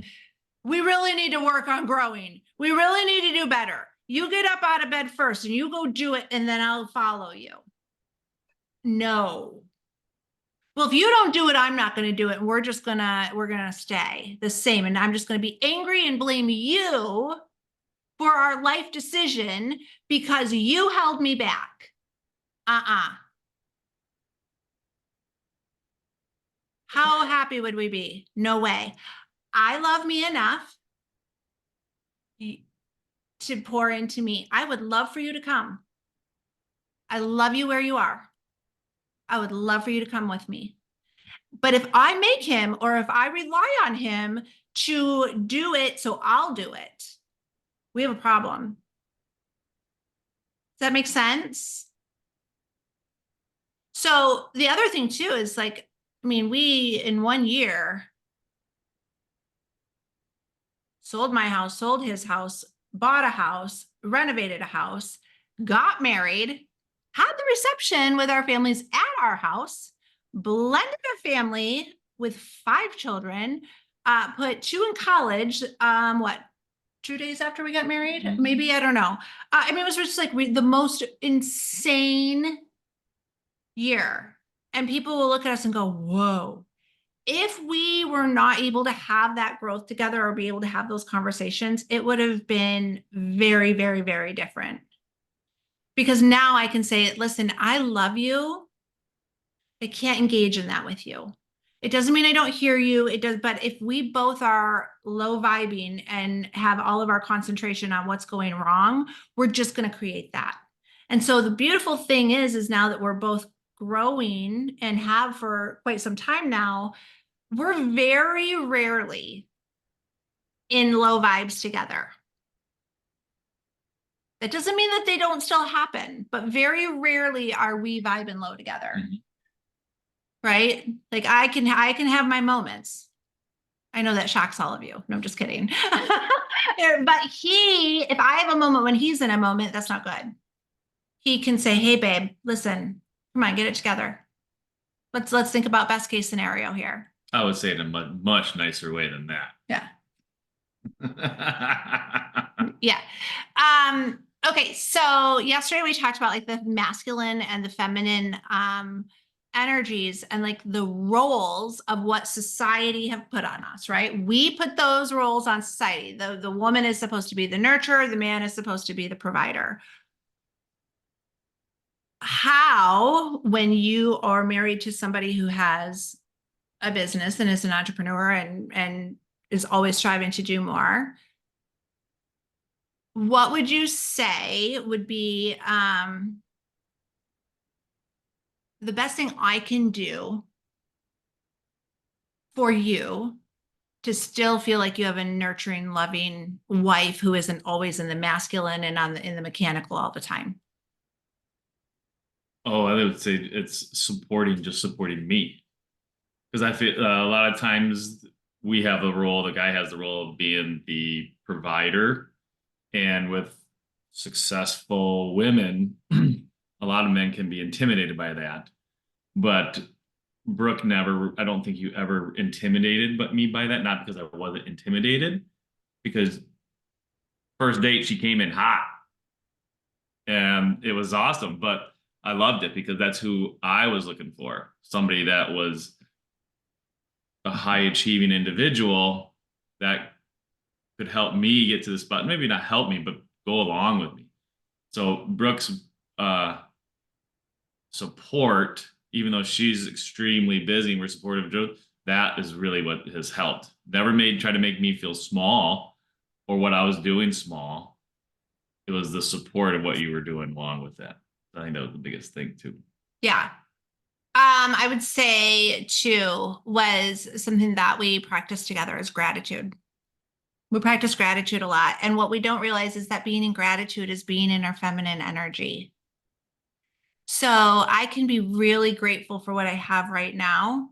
we really need to work on growing. We really need to do better. You get up out of bed first and you go do it, and then I'll follow you. No. Well, if you don't do it, I'm not going to do it. And we're going to stay the same. And I'm just going to be angry and blame you for our life decision because you held me back. How happy would we be? No way. I love me enough to pour into me. I would love for you to come. I love you where you are. I would love for you to come with me. But if I make him, or if I rely on him to do it, so I'll do it, we have a problem. Does that make sense? So the other thing too is like, I mean, we in 1 year sold my house, sold his house, bought a house, renovated a house, got married, had the reception with our families at our house, blended a family with 5 children, put 2 in college, 2 days after we got married? Mm-hmm. Maybe, I don't know. I mean, it was just like the most insane year. And people will look at us and go, whoa. If we were not able to have that growth together or be able to have those conversations, it would have been very, very, very different. Because now I can say, listen, I love you. I can't engage in that with you. It doesn't mean I don't hear you. It does, but if we both are low vibing and have all of our concentration on what's going wrong, we're just going to create that. And so the beautiful thing is now that we're both growing and have for quite some time now, we're very rarely in low vibes together. That doesn't mean that they don't still happen, but very rarely are we vibing low together. Mhm. Right? Like I can have my moments. I know that shocks all of you. No, I'm just kidding. But if I have a moment when he's in a moment, that's not good. He can say, "Hey babe, listen, come on, get it together. Let's think about best case scenario here." I would say it in a much nicer way than Yeah. that. Yeah. Okay, so yesterday we talked about like the masculine and the feminine energies and like the roles of what society have put on us, right? We put those roles on society. The woman is supposed to be the nurturer, the man is supposed to be the provider. How, when you are married to somebody who has a business and is an entrepreneur and is always striving to do more, what would you say would be the best thing I can do for you to still feel like you have a nurturing, loving wife who isn't always in the masculine and in the mechanical all the time? Oh, I would say it's just supporting me. Because I feel a lot of times we have the role, the guy has the role of being the provider. And with successful women, a lot of men can be intimidated by that. But Brooke never, I don't think you ever intimidated but me by that. Not because I wasn't intimidated, because first date she came in hot and it was awesome. But I loved it because that's who I was looking for. Somebody that was a high achieving individual that could help me get to the spot. Maybe not help me, but go along with me. So Brooke's support, even though she's extremely busy and we're supportive of Joe, that is really what has helped. Never try to make me feel small or what I was doing small. It was the support of what you were doing along with that. I think that was the biggest thing too. Yeah. I would say too was something that we practice together is gratitude. We practice gratitude a lot. And what we don't realize is that being in gratitude is being in our feminine energy. So I can be really grateful for what I have right now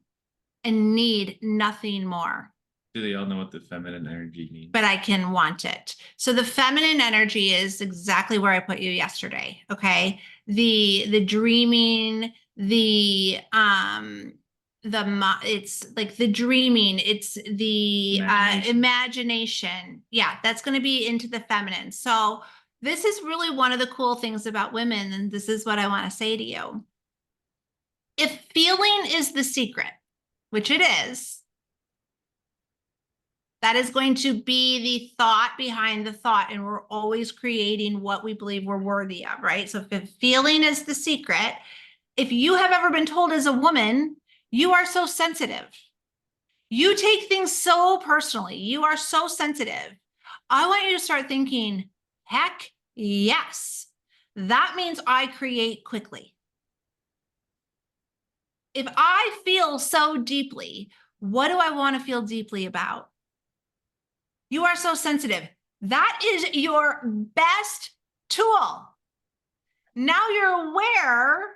and need nothing more. Do they all know what the feminine energy means? But I can want it. So the feminine energy is exactly where I put you yesterday. Okay. The dreaming, it's like the dreaming, it's the imagination. Yeah, that's going to be into the feminine. So this is really one of the cool things about women, and this is what I want to say to you. If feeling is the secret, which it is, that is going to be the thought behind the thought. And we're always creating what we believe we're worthy of, right? So if feeling is the secret, if you have ever been told as a woman, you are so sensitive, you take things so personally, you are so sensitive, I want you to start thinking, heck yes, that means I create quickly. If I feel so deeply, what do I want to feel deeply about? You are so sensitive. That is your best tool. Now you're aware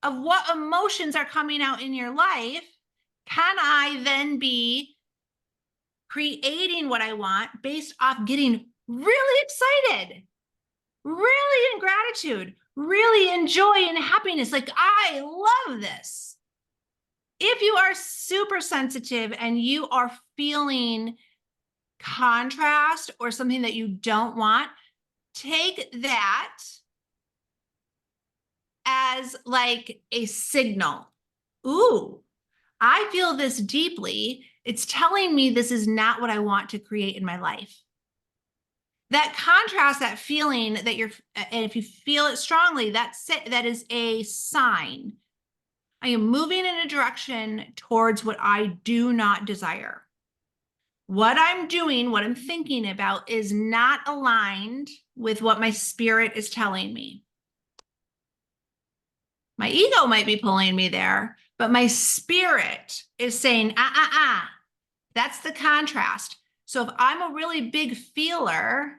of what emotions are coming out in your life. Can I then be creating what I want based off getting really excited, really in gratitude, really in joy and happiness? Like, I love this. If you are super sensitive and you are feeling contrast or something that you don't want, take that as like a signal. Ooh, I feel this deeply. It's telling me this is not what I want to create in my life. That contrast, that feeling that and if you feel it strongly, that is a sign. I am moving in a direction towards what I do not desire. What I'm doing, what I'm thinking about is not aligned with what my spirit is telling me. My ego might be pulling me there, but my spirit is saying, that's the contrast. So if I'm a really big feeler,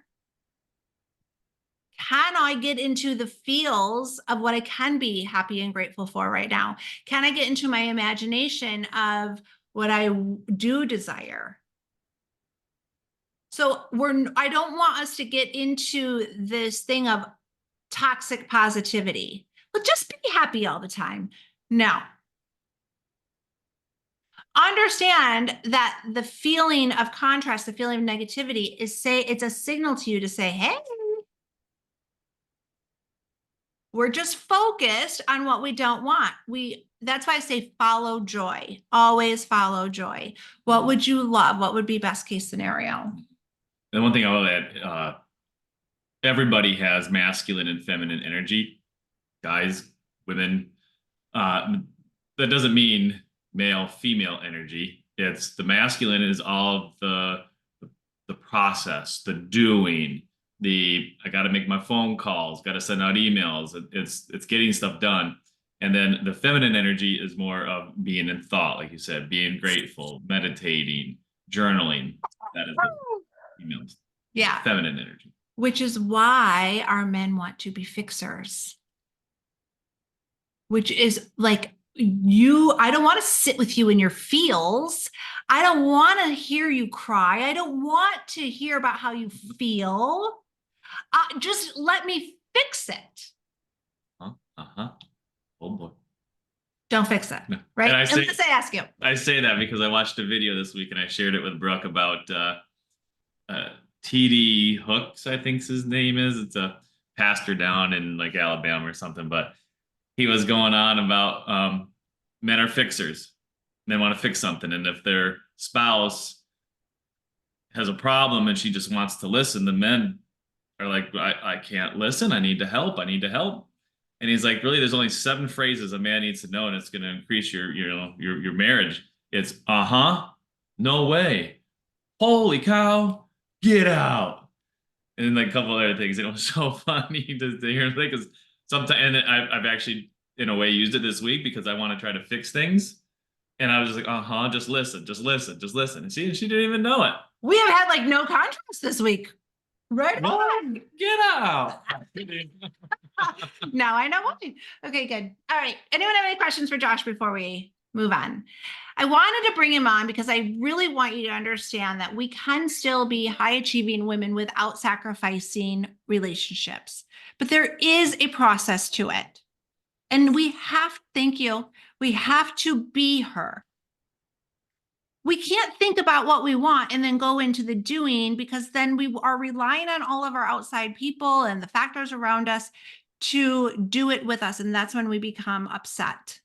can I get into the feels of what I can be happy and grateful for right now? Can I get into my imagination of what I do desire? So I don't want us to get into this thing of toxic positivity. Well, just be happy all the time. No. Understand that the feeling of contrast, the feeling of negativity it's a signal to you to say, hey, we're just focused on what we don't want. That's why I say follow joy. Always follow joy. What would you love? What would be best case scenario? And one thing I will add, everybody has masculine and feminine energy, guys, women. That doesn't mean male, female energy. It's the masculine is all of the process, the doing, I got to make my phone calls, got to send out emails. It's getting stuff done. And then the feminine energy is more of being in thought, like you said, being grateful, meditating, journaling. That is the female, Yeah. feminine energy. Which is why our men want to be fixers. Which is like, I don't want to sit with you in your feels. I don't want to hear you cry. I don't want to hear about how you feel. Just let me fix it. Oh boy. Don't fix it, No. right? And Unless I ask you. I say that because I watched a video this week and I shared it with Brooke about TD Hooks, I think his name is. It's a pastor down in like Alabama or something, but he was going on about men are fixers. They want to fix something. And if their spouse has a problem and she just wants to listen, the men are like, I can't listen. I need to help. I need to help. And he's like, really, there's only 7 phrases a man needs to know, and it's going to increase your marriage. It's no way, holy cow, get out, and like a couple other things. It was so funny to hear because sometimes, and I've actually in a way used it this week because I want to try to fix things, and I was just like, just listen, just listen, just listen, and she didn't even know it. We have had like no contrast this week. Right on. Get out. Now I know why. Okay, good. All right. Anyone have any questions for Josh before we move on? I wanted to bring him on because I really want you to understand that we can still be high achieving women without sacrificing relationships. But there is a process to it. And thank you, we have to be her. We can't think about what we want and then go into the doing, because then we are relying on all of our outside people and the factors around us to do it with us. And that's when we become upset.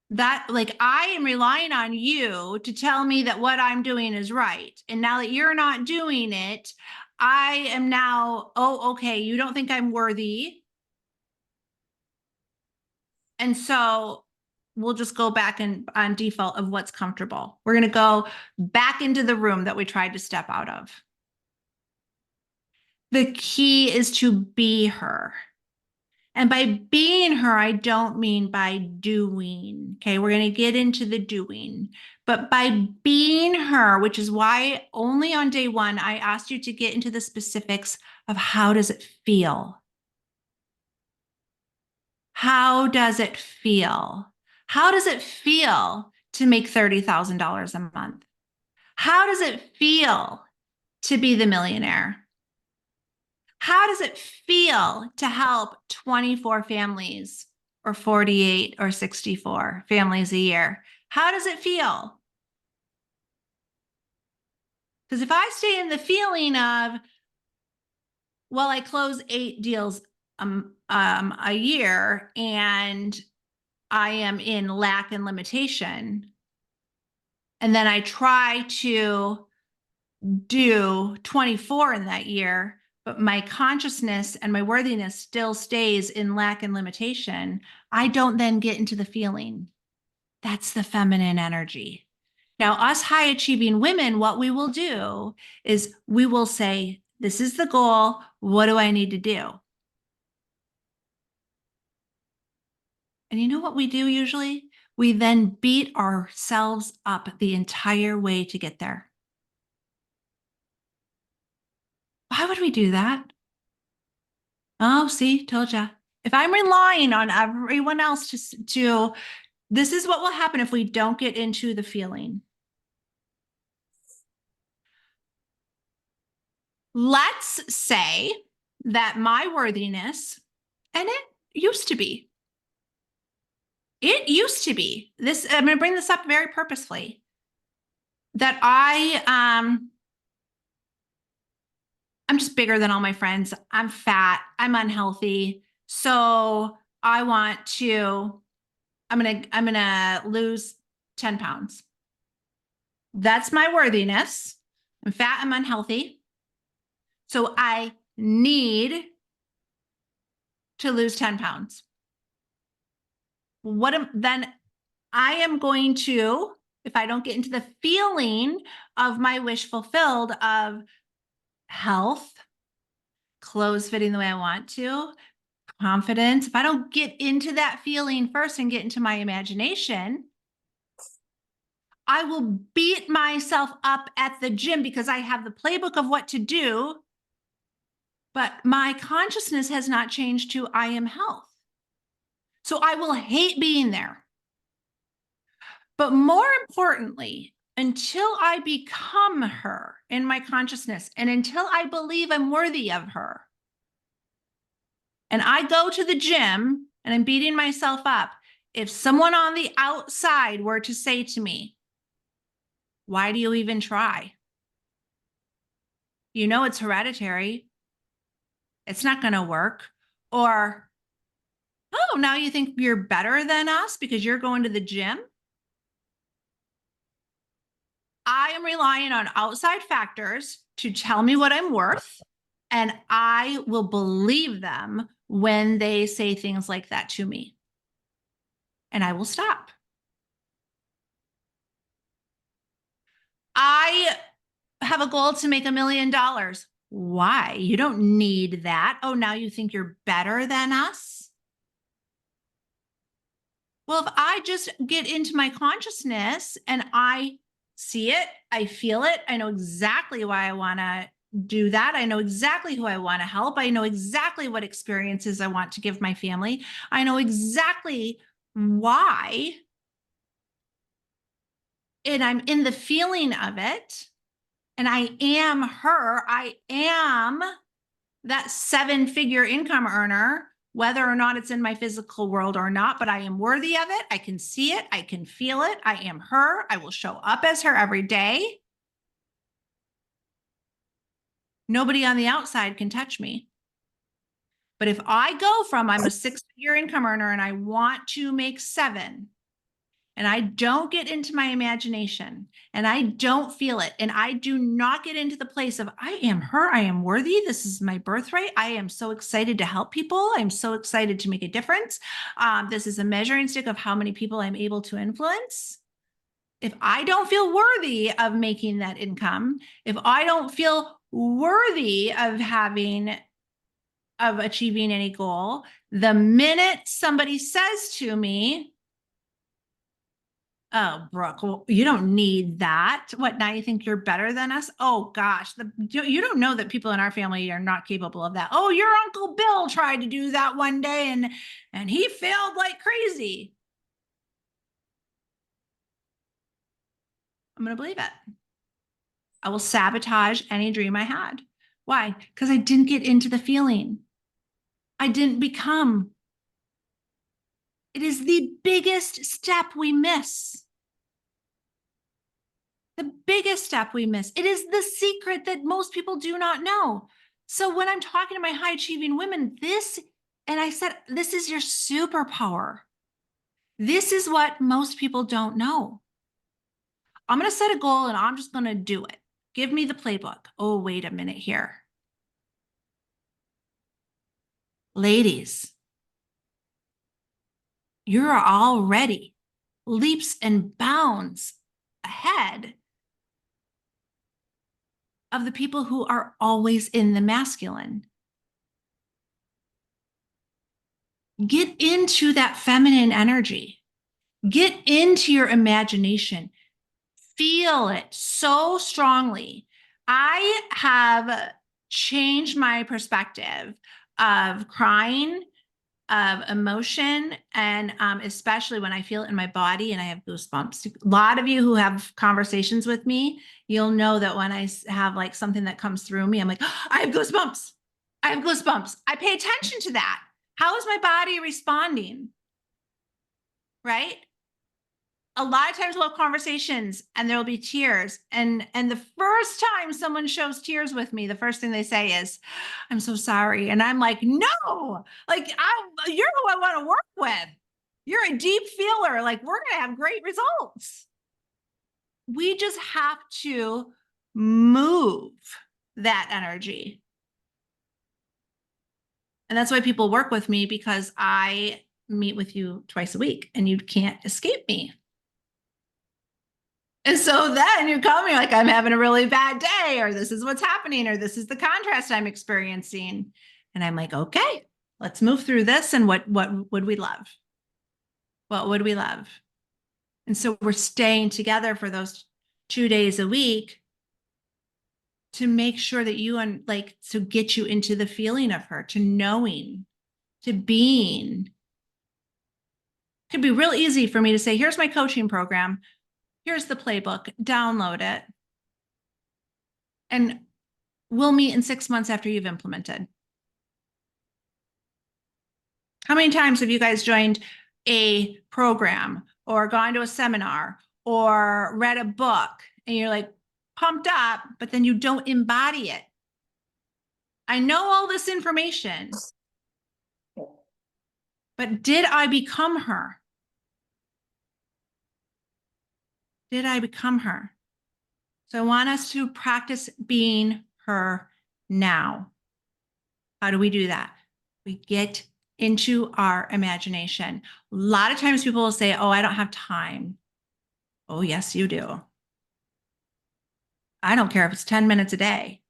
That, like, I am relying on you to tell me that what I'm doing is right. And now that you're not doing it, I am now, oh, okay, you don't think I'm worthy. And so we'll just go back on default of what's comfortable. We're going to go back into the room that we tried to step out of. The key is to be her. And by being her, I don't mean by doing. Okay, we're going to get into the doing. But by being her, which is why only on day 1, I asked you to get into the specifics of how does it feel? How does it feel? How does it feel to make $30,000 a month? How does it feel to be the millionaire? How does it feel to help 24 families or 48 or 64 families a year? How does it feel? Because if I stay in the feeling of, well, I close 8 deals a year and I am in lack and limitation, and then I try to do 24 in that year, but my consciousness and my worthiness still stays in lack and limitation, I don't then get into the feeling. That's the feminine energy. Now, us high achieving women, what we will do is we will say, this is the goal. What do I need to do? And you know what we do usually? We then beat ourselves up the entire way to get there. Why would we do that? Oh, see, told ya. If I'm relying on everyone else to, this is what will happen if we don't get into the feeling. Let's say that my worthiness, and it used to be this, I'm going to bring this up very purposefully, that I'm just bigger than all my friends. I'm fat. I'm unhealthy. So I'm going to lose 10 pounds. That's my worthiness. I'm fat. I'm unhealthy. So I need to lose 10 pounds. Then I am going to, if I don't get into the feeling of my wish fulfilled of health, clothes fitting the way I want to, confidence, if I don't get into that feeling first and get into my imagination, I will beat myself up at the gym because I have the playbook of what to do, but my consciousness has not changed to I am health. So I will hate being there. But more importantly, until I become her in my consciousness and until I believe I'm worthy of her, and I go to the gym and I'm beating myself up, if someone on the outside were to say to me, why do you even try? You know, it's hereditary. It's not going to work. Or, oh, now you think you're better than us because you're going to the gym? I am relying on outside factors to tell me what I'm worth, and I will believe them when they say things like that to me. And I will stop. I have a goal to make $1 million. Why? You don't need that. Oh, now you think you're better than us? Well, if I just get into my consciousness and I see it, I feel it, I know exactly why I want to do that. I know exactly who I want to help. I know exactly what experiences I want to give my family. I know exactly why. And I'm in the feeling of it. And I am her. I am that 7-figure income earner, whether or not it's in my physical world or not, but I am worthy of it. I can see it. I can feel it. I am her. I will show up as her every day. Nobody on the outside can touch me. But if I go from I'm a 6-figure income earner and I want to make 7, and I don't get into my imagination and I don't feel it, and I do not get into the place of I am her, I am worthy, this is my birthright, I am so excited to help people, I'm so excited to make a difference, this is a measuring stick of how many people I'm able to influence. If I don't feel worthy of making that income, if I don't feel worthy of achieving any goal, the minute somebody says to me, oh, Brooke, well, you don't need that. What, now you think you're better than us? Oh, gosh, you don't know that people in our family are not capable of that. Oh, your Uncle Bill tried to do that one day and he failed like crazy. I'm going to believe it. I will sabotage any dream I had. Why? Because I didn't get into the feeling. I didn't become. It is the biggest step we miss. The biggest step we miss. It is the secret that most people do not know. So when I'm talking to my high achieving women, and I said, this is your superpower. This is what most people don't know. I'm going to set a goal and I'm just going to do it. Give me the playbook. Oh, wait a minute here. Ladies, you're already leaps and bounds ahead of the people who are always in the masculine. Get into that feminine energy. Get into your imagination. Feel it so strongly. I have changed my perspective of crying, of emotion, and especially when I feel it in my body and I have goosebumps. A lot of you who have conversations with me, you'll know that when I have like something that comes through me, I'm like, oh, I have goosebumps. I have goosebumps. I pay attention to that. How is my body responding? Right? A lot of times we'll have conversations and there'll be tears. And the first time someone shows tears with me, the first thing they say is, I'm so sorry. And I'm like, no, like you're who I want to work with. You're a deep feeler. Like we're going to have great results. We just have to move that energy. And that's why people work with me, because I meet with you twice a week and you can't escape me. And so then you call me like, I'm having a really bad day, or this is what's happening, or this is the contrast I'm experiencing. And I'm like, okay, let's move through this. And what would we love? What would we love? And so we're staying together for those 2 days a week to make sure that you like to get you into the feeling of her, to knowing, to being. It could be real easy for me to say, here's my coaching program. Here's the playbook, download it. And we'll meet in 6 months after you've implemented. How many times have you guys joined a program or gone to a seminar or read a book and you're like pumped up, but then you don't embody it? I know all this information, but did I become her? Did I become her? So I want us to practice being her now. How do we do that? We get into our imagination. A lot of times people will say, oh, I don't have time. Oh, yes, you do. I don't care if it's 10 minutes a day.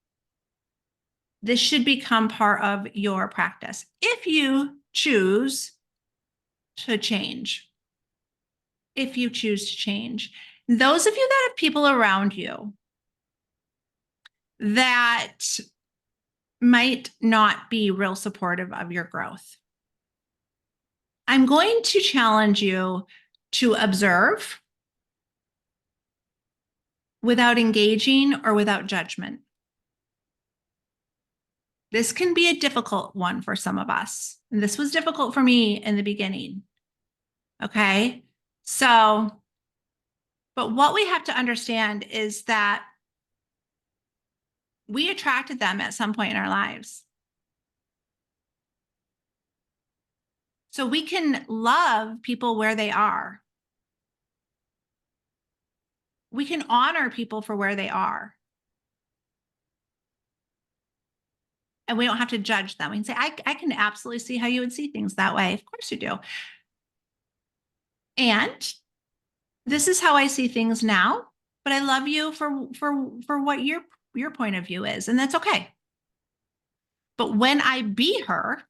This should become part of your practice if you choose to change. If you choose to change. Those of you that have people around you that might not be real supportive of your growth, I'm going to challenge you to observe without engaging or without judgment. This can be a difficult one for some of us. And this was difficult for me in the beginning. Okay. So, but what we have to understand is that we attracted them at some point in our lives. So we can love people where they are. We can honor people for where they are. And we don't have to judge them. We can say, I can absolutely see how you would see things that way. Of course you do. And this is how I see things now, but I love you for what your point of view is, and that's okay. But when I be her,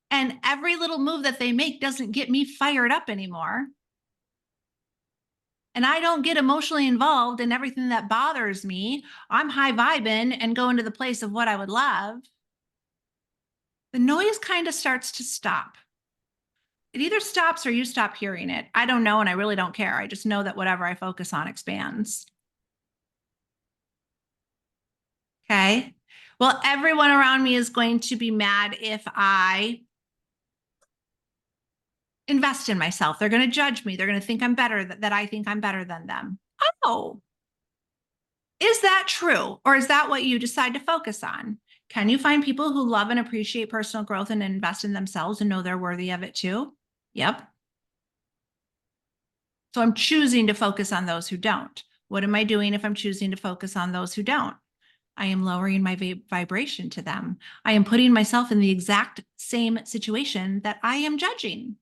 and every little move that they make doesn't get me fired up anymore, and I don't get emotionally involved in everything that bothers me, I'm high vibing and going to the place of what I would love, the noise kind of starts to stop. It either stops or you stop hearing it. I don't know, and I really don't care. I just know that whatever I focus on expands. Okay. Well, everyone around me is going to be mad if I invest in myself. They're going to judge me. They're going to think I'm better, that I think I'm better than them. Oh, is that true? Or is that what you decide to focus on? Can you find people who love and appreciate personal growth and invest in themselves and know they're worthy of it too? Yep. So I'm choosing to focus on those who don't. What am I doing if I'm choosing to focus on those who don't? I am lowering my vibration to them. I am putting myself in the exact same situation that I am judging.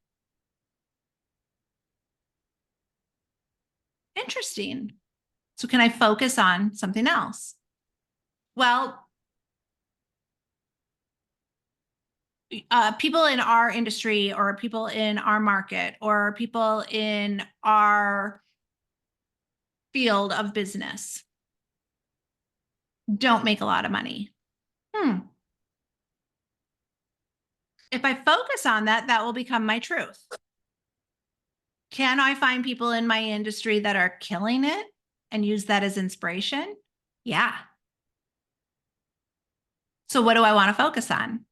Interesting. So can I focus on something else? Well, people in our industry or people in our market or people in our field of business don't make a lot of money. If I focus on that, that will become my truth. Can I find people in my industry that are killing it and use that as inspiration? Yeah. So what do I want to focus on?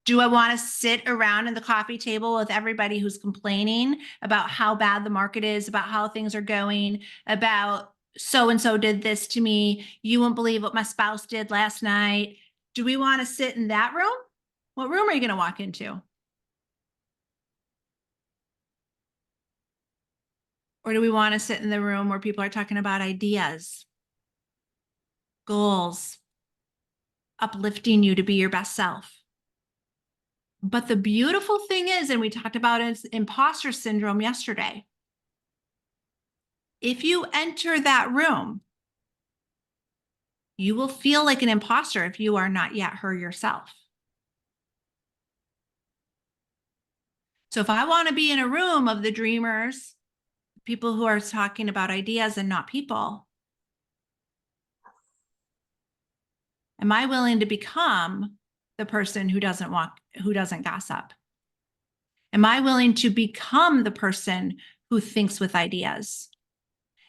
Do I want to sit around in the coffee table with everybody who's complaining about how bad the market is, about how things are going, about so-and-so did this to me. You won't believe what my spouse did last night. Do we want to sit in that room? What room are you going to walk into? Or do we want to sit in the room where people are talking about ideas, goals, uplifting you to be your best self? But the beautiful thing is, and we talked about it, imposter syndrome yesterday. If you enter that room, you will feel like an imposter if you are not yet her yourself. So if I want to be in a room of the dreamers, people who are talking about ideas and not people, am I willing to become the person who doesn't gossip? Am I willing to become the person who thinks with ideas?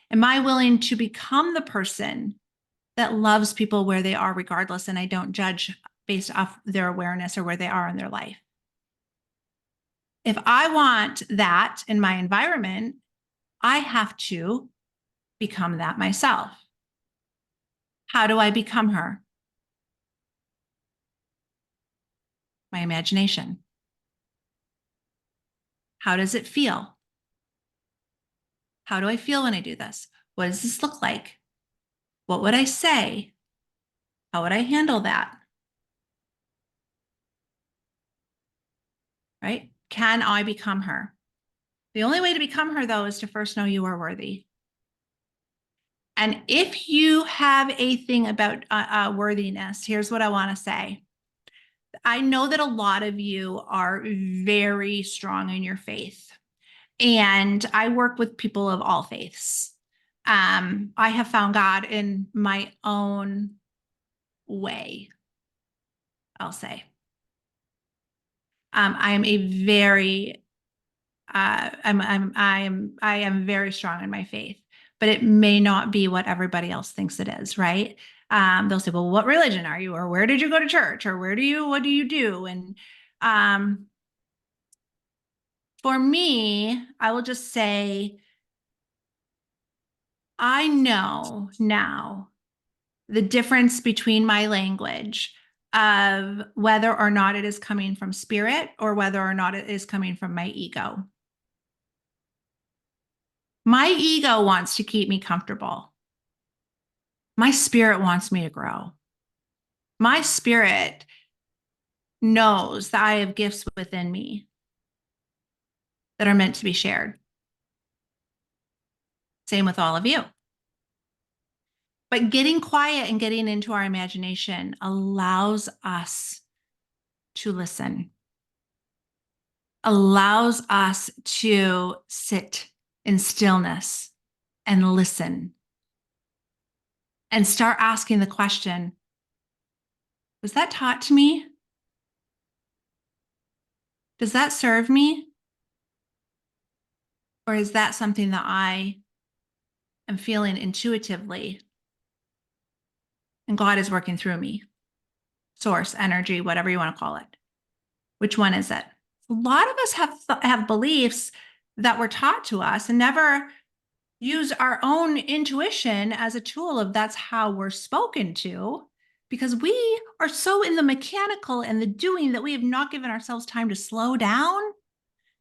Am I willing to become the person that loves people where they are regardless, and I don't judge based off their awareness or where they are in their life? If I want that in my environment, I have to become that myself. How do I become her? My imagination. How does it feel? How do I feel when I do this? What does this look like? What would I say? How would I handle that? Right? Can I become her? The only way to become her, though, is to first know you are worthy. And if you have a thing about worthiness, here's what I want to say. I know that a lot of you are very strong in your faith, and I work with people of all faiths. I have found God in my own way, I'll say. I am a very I am very strong in my faith, but it may not be what everybody else thinks it is, right? They'll say, well, what religion are you? Or where did you go to church? Or what do you do? And for me, I will just say, I know now the difference between my language of whether or not it is coming from spirit or whether or not it is coming from my ego. My ego wants to keep me comfortable. My spirit wants me to grow. My spirit knows that I have gifts within me that are meant to be shared. Same with all of you. But getting quiet and getting into our imagination allows us to listen, allows us to sit in stillness and listen and start asking the question, was that taught to me? Does that serve me? Or is that something that I am feeling intuitively? And God is working through me. Source, energy, whatever you want to call it. Which one is it? A lot of us have beliefs that were taught to us and never use our own intuition as a tool of that's how we're spoken to, because we are so in the mechanical and the doing that we have not given ourselves time to slow down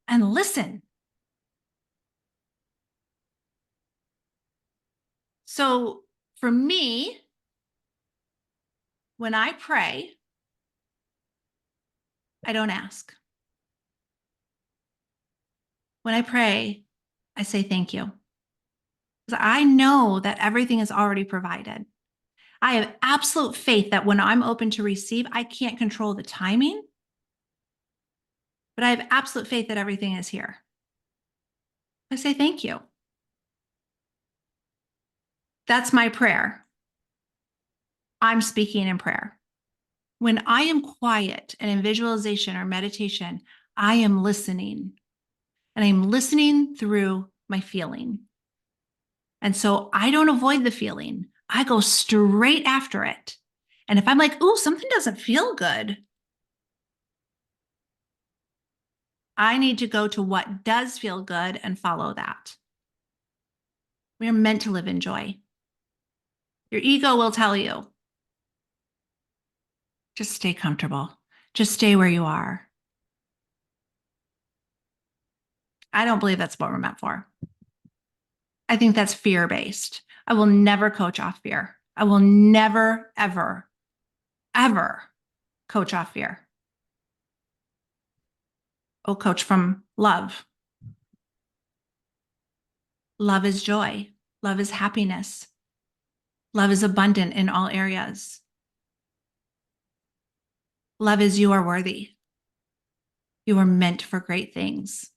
and listen. So for me, when I pray, I don't ask. When I pray, I say thank you. Because I know that everything is already provided. I have absolute faith that when I'm open to receive, I can't control the timing, but I have absolute faith that everything is here. I say thank you. That's my prayer. I'm speaking in prayer. When I am quiet and in visualization or meditation, I am listening, and I'm listening through my feeling. And so I don't avoid the feeling. I go straight after it. And if I'm like, ooh, something doesn't feel good, I need to go to what does feel good and follow that. We are meant to live in joy. Your ego will tell you, just stay comfortable. Just stay where you are. I don't believe that's what we're meant for. I think that's fear-based. I will never coach off fear. I will never, ever, ever coach off fear. I'll coach from love. Love is joy. Love is happiness. Love is abundant in all areas. Love is you are worthy. You are meant for great things.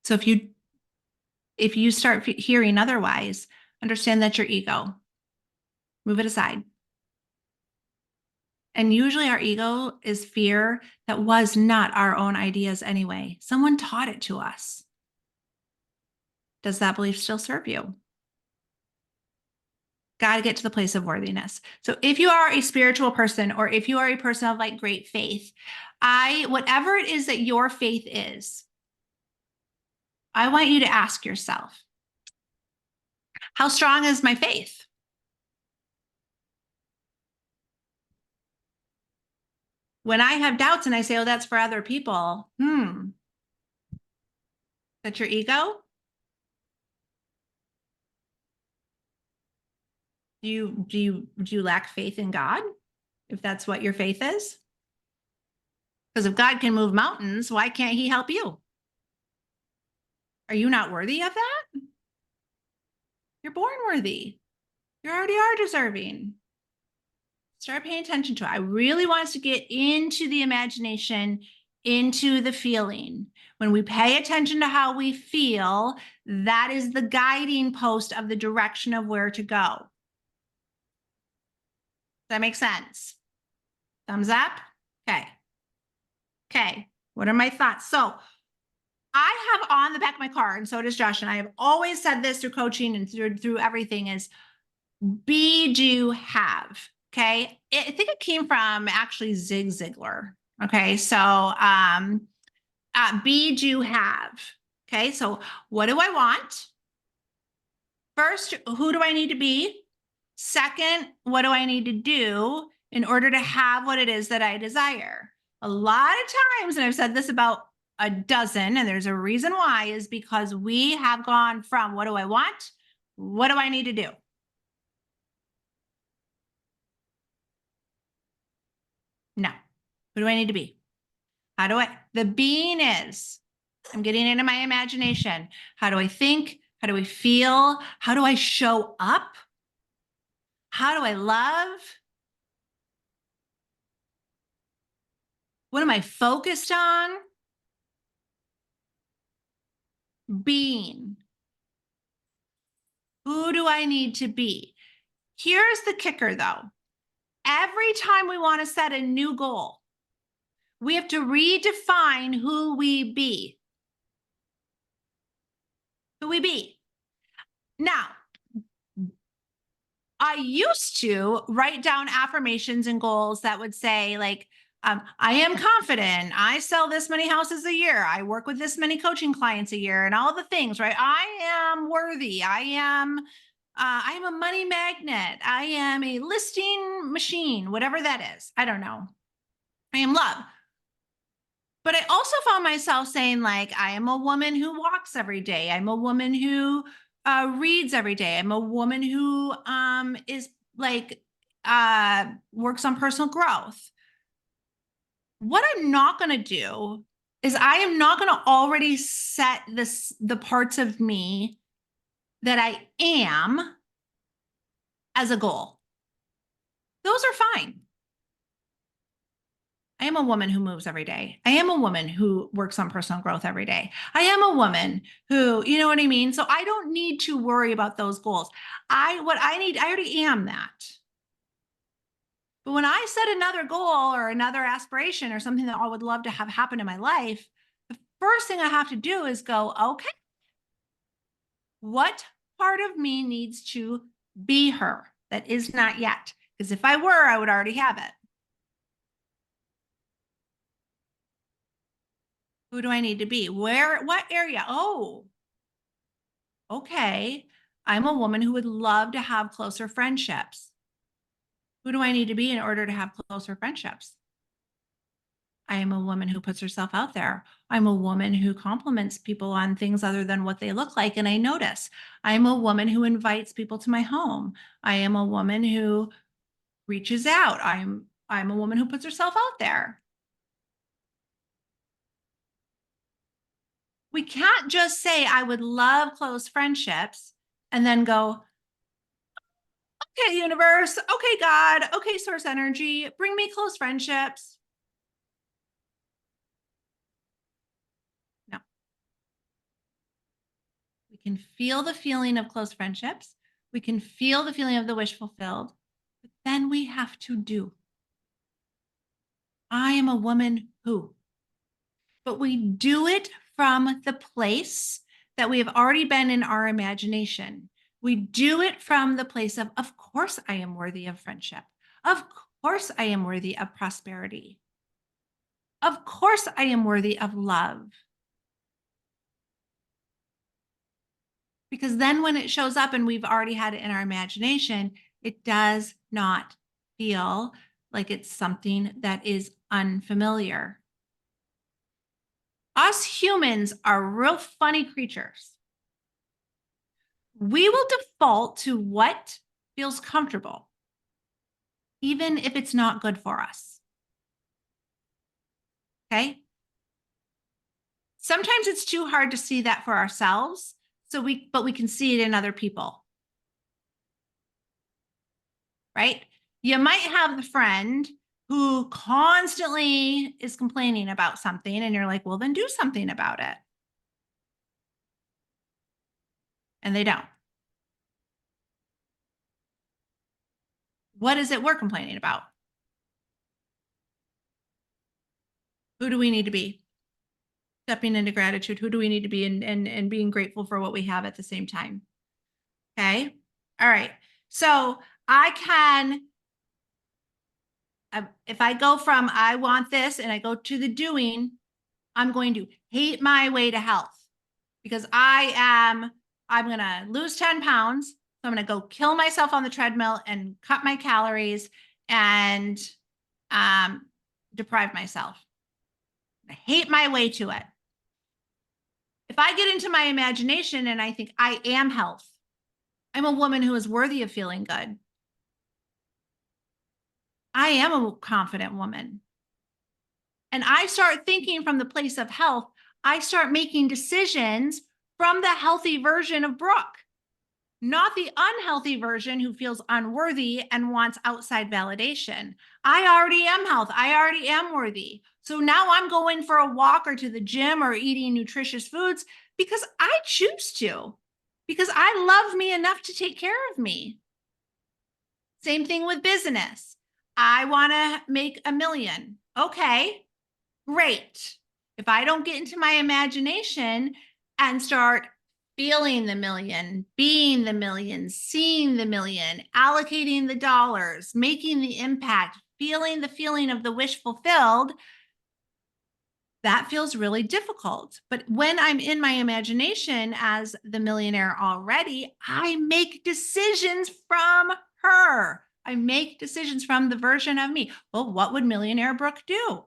So if you start hearing otherwise, understand that's your ego. Move it aside. And usually our ego is fear that was not our own ideas anyway. Someone taught it to us. Does that belief still serve you? Got to get to the place of worthiness. So if you are a spiritual person, or if you are a person of like great faith, whatever it is that your faith is, I want you to ask yourself, how strong is my faith? When I have doubts and I say, oh, that's for other people, that's your ego? Do you lack faith in God, if that's what your faith is? Because if God can move mountains, why can't he help you? Are you not worthy of that? You're born worthy. You already are deserving. Start paying attention to it. I really want us to get into the imagination, into the feeling. When we pay attention to how we feel, that is the guiding post of the direction of where to go. Does that make sense? Thumbs up? Okay. Okay. What are my thoughts? So I have on the back of my car, and so does Josh, and I have always said this through coaching and through everything, is be, do, have. Okay. I think it came from actually Zig Ziglar. Okay. So be, do, have. Okay. So what do I want? First, who do I need to be? Second, what do I need to do in order to have what it is that I desire? A lot of times, and I've said this about a dozen, and there's a reason why, is because we have gone from what do I want? What do I need to do? No. Who do I need to be? The being is, I'm getting into my imagination. How do I think? How do I feel? How do I show up? How do I love? What am I focused on? Being. Who do I need to be? Here's the kicker though. Every time we want to set a new goal, we have to redefine who we be. Who we be. Now, I used to write down affirmations and goals that would say like, I am confident. I sell this many houses a year. I work with this many coaching clients a year, and all the things, right? I am worthy. I am a money magnet. I am a listing machine, whatever that is. I don't know. I am love. But I also found myself saying like, I am a woman who walks every day. I'm a woman who reads every day. I'm a woman who is like works on personal growth. What I'm not going to do is I am not going to already set the parts of me that I am as a goal. Those are fine. I am a woman who moves every day. I am a woman who works on personal growth every day. I am a woman who, you know what I mean? So I don't need to worry about those goals. I already am that. But when I set another goal or another aspiration or something that I would love to have happen in my life, the first thing I have to do is go, okay, what part of me needs to be her that is not yet? Because if I were, I would already have it. Who do I need to be? What area? Oh, okay. I'm a woman who would love to have closer friendships. Who do I need to be in order to have closer friendships? I am a woman who puts herself out there. I'm a woman who compliments people on things other than what they look like, and I notice. I'm a woman who invites people to my home. I am a woman who reaches out. I'm a woman who puts herself out there. We can't just say, I would love close friendships and then go, okay, universe, okay, God, okay, source energy, bring me close friendships. No. We can feel the feeling of close friendships. We can feel the feeling of the wish fulfilled, but then we have to do. I am a woman who, but we do it from the place that we have already been in our imagination. We do it from the place of course, I am worthy of friendship. Of course, I am worthy of prosperity. Of course, I am worthy of love. Because then when it shows up and we've already had it in our imagination, it does not feel like it's something that is unfamiliar. Us humans are real funny creatures. We will default to what feels comfortable, even if it's not good for us. Okay? Sometimes it's too hard to see that for ourselves, but we can see it in other people. Right? You might have the friend who constantly is complaining about something, and you're like, well, then do something about it. And they don't. What is it we're complaining about? Who do we need to be? Stepping into gratitude. Who do we need to be and being grateful for what we have at the same time? Okay. All right. So I can, if I go from I want this and I go to the doing, I'm going to hate my way to health because I'm going to lose 10 pounds. So I'm going to go kill myself on the treadmill and cut my calories and deprive myself. I hate my way to it. If I get into my imagination and I think I am health, I'm a woman who is worthy of feeling good. I am a confident woman. And I start thinking from the place of health, I start making decisions from the healthy version of Brooke, not the unhealthy version who feels unworthy and wants outside validation. I already am health. I already am worthy. So now I'm going for a walk or to the gym or eating nutritious foods because I choose to, because I love me enough to take care of me. Same thing with business. I want to make $1 million. Okay, great. If I don't get into my imagination and start feeling the million, being the million, seeing the million, allocating the dollars, making the impact, feeling the feeling of the wish fulfilled, that feels really difficult. But when I'm in my imagination as the millionaire already, I make decisions from her. I make decisions from the version of me. Well, what would millionaire Brooke do?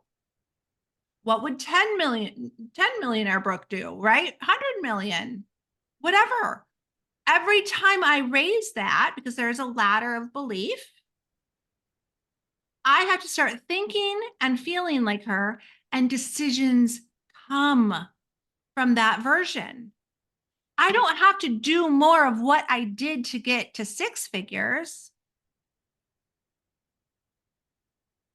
What would 10 millionaire Brooke do, right? 100 million, whatever. Every time I raise that, because there's a ladder of belief, I have to start thinking and feeling like her, and decisions come from that version. I don't have to do more of what I did to get to 6 figures.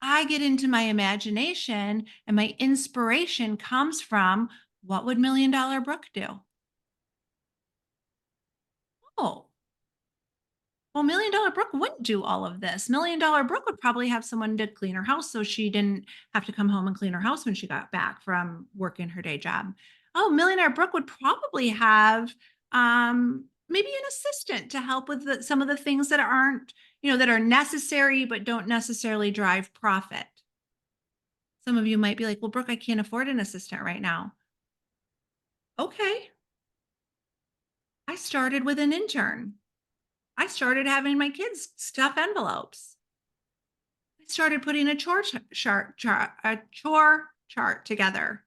I get into my imagination and my inspiration comes from what would $1 Million Brooke do? Oh, well, $1 Million Brooke wouldn't do all of this. $1 Million Brooke would probably have someone to clean her house so she didn't have to come home and clean her house when she got back from working her day job. Oh, Millionaire Brooke would probably have maybe an assistant to help with some of the things that aren't, that are necessary but don't necessarily drive profit. Some of you might be like, well, Brooke, I can't afford an assistant right now. Okay. I started with an intern. I started having my kids stuff envelopes. I started putting a chore chart together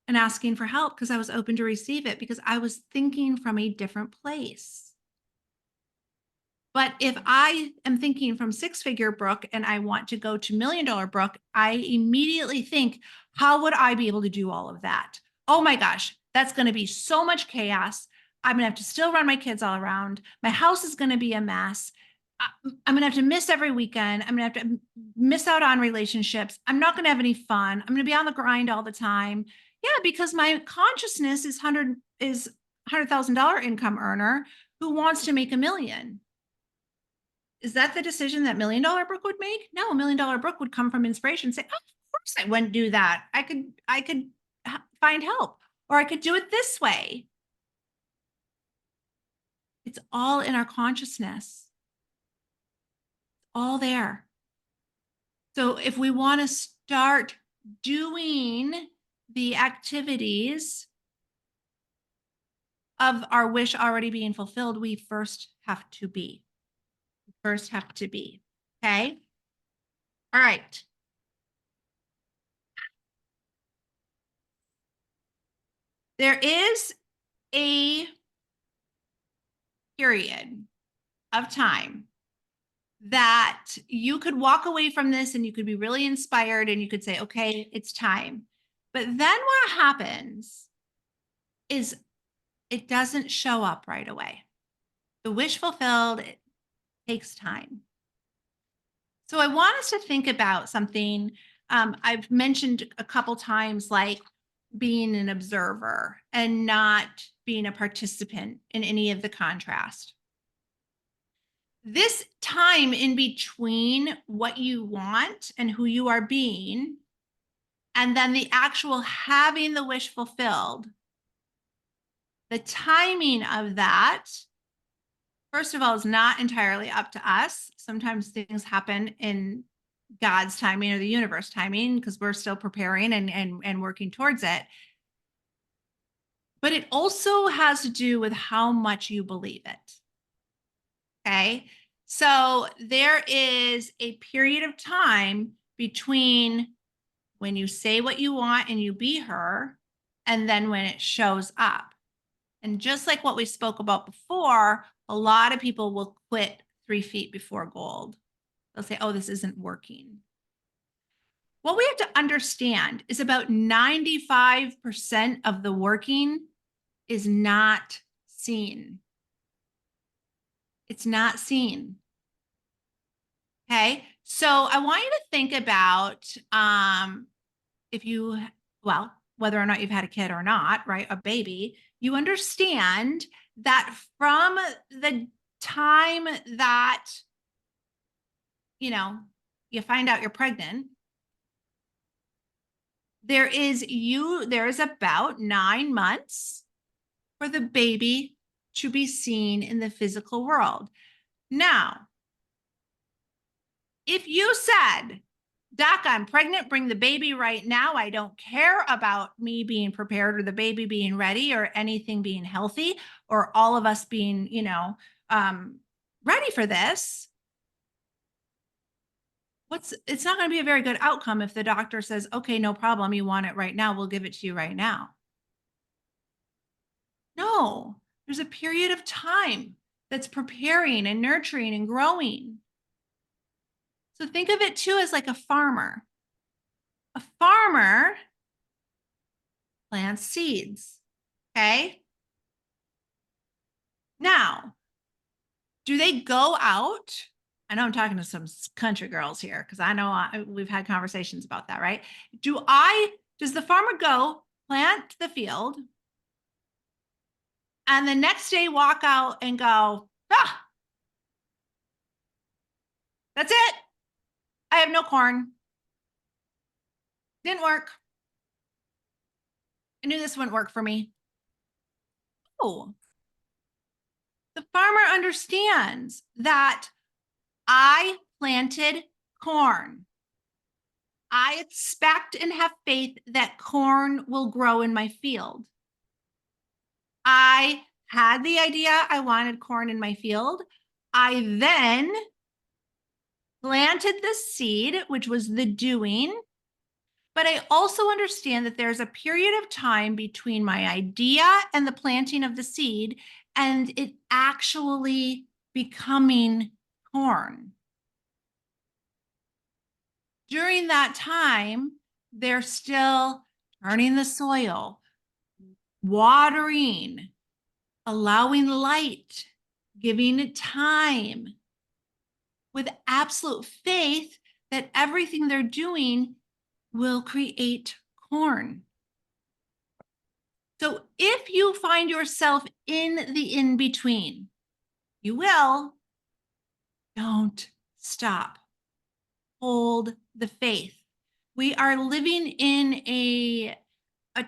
and asking for help because I was open to receive it because I was thinking from a different place. But if I am thinking from six-figure Brooke and I want to go to $1 Million Brooke, I immediately think, how would I be able to do all of that? Oh my gosh, that's going to be so much chaos. I'm going to have to still run my kids all around. My house is going to be a mess. I'm going to have to miss every weekend. I'm going to have to miss out on relationships. I'm not going to have any fun. I'm going to be on the grind all the time. Yeah, because my consciousness is $100,000 income earner who wants to make $1 million. Is that the decision that $1 Million Brooke would make? No, $1 Million Brooke would come from inspiration, say, oh, of course I wouldn't do that. I could find help, or I could do it this way. It's all in our consciousness. All there. So if we want to start doing the activities of our wish already being fulfilled, we first have to be. Okay. All right. There is a period of time that you could walk away from this and you could be really inspired and you could say, okay, it's time. But then what happens is it doesn't show up right away. The wish fulfilled, it takes time. So I want us to think about something I've mentioned a couple times, like being an observer and not being a participant in any of the contrast. This time in between what you want and who you are being, and then the actual having the wish fulfilled, the timing of that, first of all, is not entirely up to us. Sometimes things happen in God's timing or the universe timing because we're still preparing and working towards it. But it also has to do with how much you believe it. Okay. So there is a period of time between when you say what you want and you be her, and then when it shows up. And just like what we spoke about before, a lot of people will quit 3 feet before gold. They'll say, oh, this isn't working. What we have to understand is about 95% of the working is not seen. It's not seen. Okay. So I want you to think about if you, well, whether or not you've had a kid or not, right? A baby, you understand that from the time that, you find out you're pregnant, there is about 9 months for the baby to be seen in the physical world. Now, if you said, Doc, I'm pregnant, bring the baby right now. I don't care about me being prepared or the baby being ready or anything being healthy or all of us being, ready for this. It's not going to be a very good outcome if the doctor says, okay, no problem. You want it right now. We'll give it to you right now. No, there's a period of time that's preparing and nurturing and growing. So think of it too as like a farmer. A farmer plants seeds. Okay. Now, do they go out I know I'm talking to some country girls here because I know we've had conversations about that, right? Does the farmer go plant the field and the next day walk out and go, ah, that's it. I have no corn. Didn't work. I knew this wouldn't work for me. Oh, the farmer understands that I planted corn. I expect and have faith that corn will grow in my field. I had the idea I wanted corn in my field. I then planted the seed, which was the doing. But I also understand that there's a period of time between my idea and the planting of the seed and it actually becoming corn. During that time, they're still turning the soil, watering, allowing light, giving it time, with absolute faith that everything they're doing will create corn. So if you find yourself in the in-between, you will, don't stop. Hold the faith. We are living in a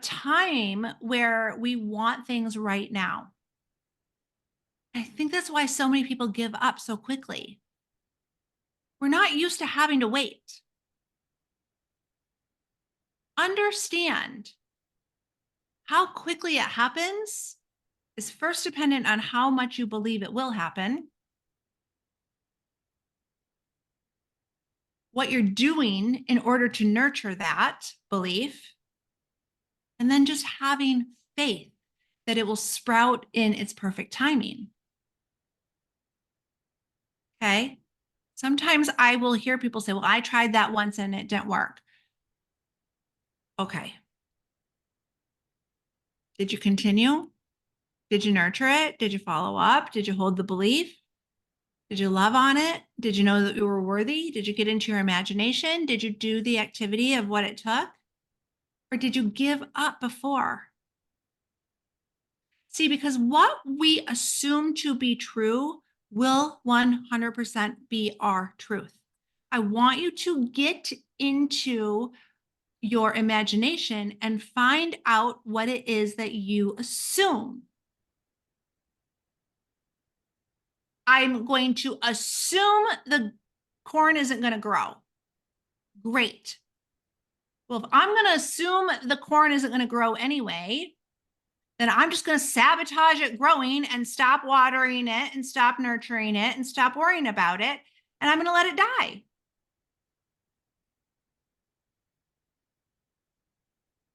time where we want things right now. I think that's why so many people give up so quickly. We're not used to having to wait. Understand how quickly it happens is first dependent on how much you believe it will happen, what you're doing in order to nurture that belief, and then just having faith that it will sprout in its perfect timing. Okay. Sometimes I will hear people say, well, I tried that once and it didn't work. Okay. Did you continue? Did you nurture it? Did you follow up? Did you hold the belief? Did you love on it? Did you know that you were worthy? Did you get into your imagination? Did you do the activity of what it took? Or did you give up before? See, because what we assume to be true will 100% be our truth. I want you to get into your imagination and find out what it is that you assume. I'm going to assume the corn isn't going to grow. Great. Well, if I'm going to assume the corn isn't going to grow anyway, then I'm just going to sabotage it growing and stop watering it and stop nurturing it and stop worrying about it. And I'm going to let it die.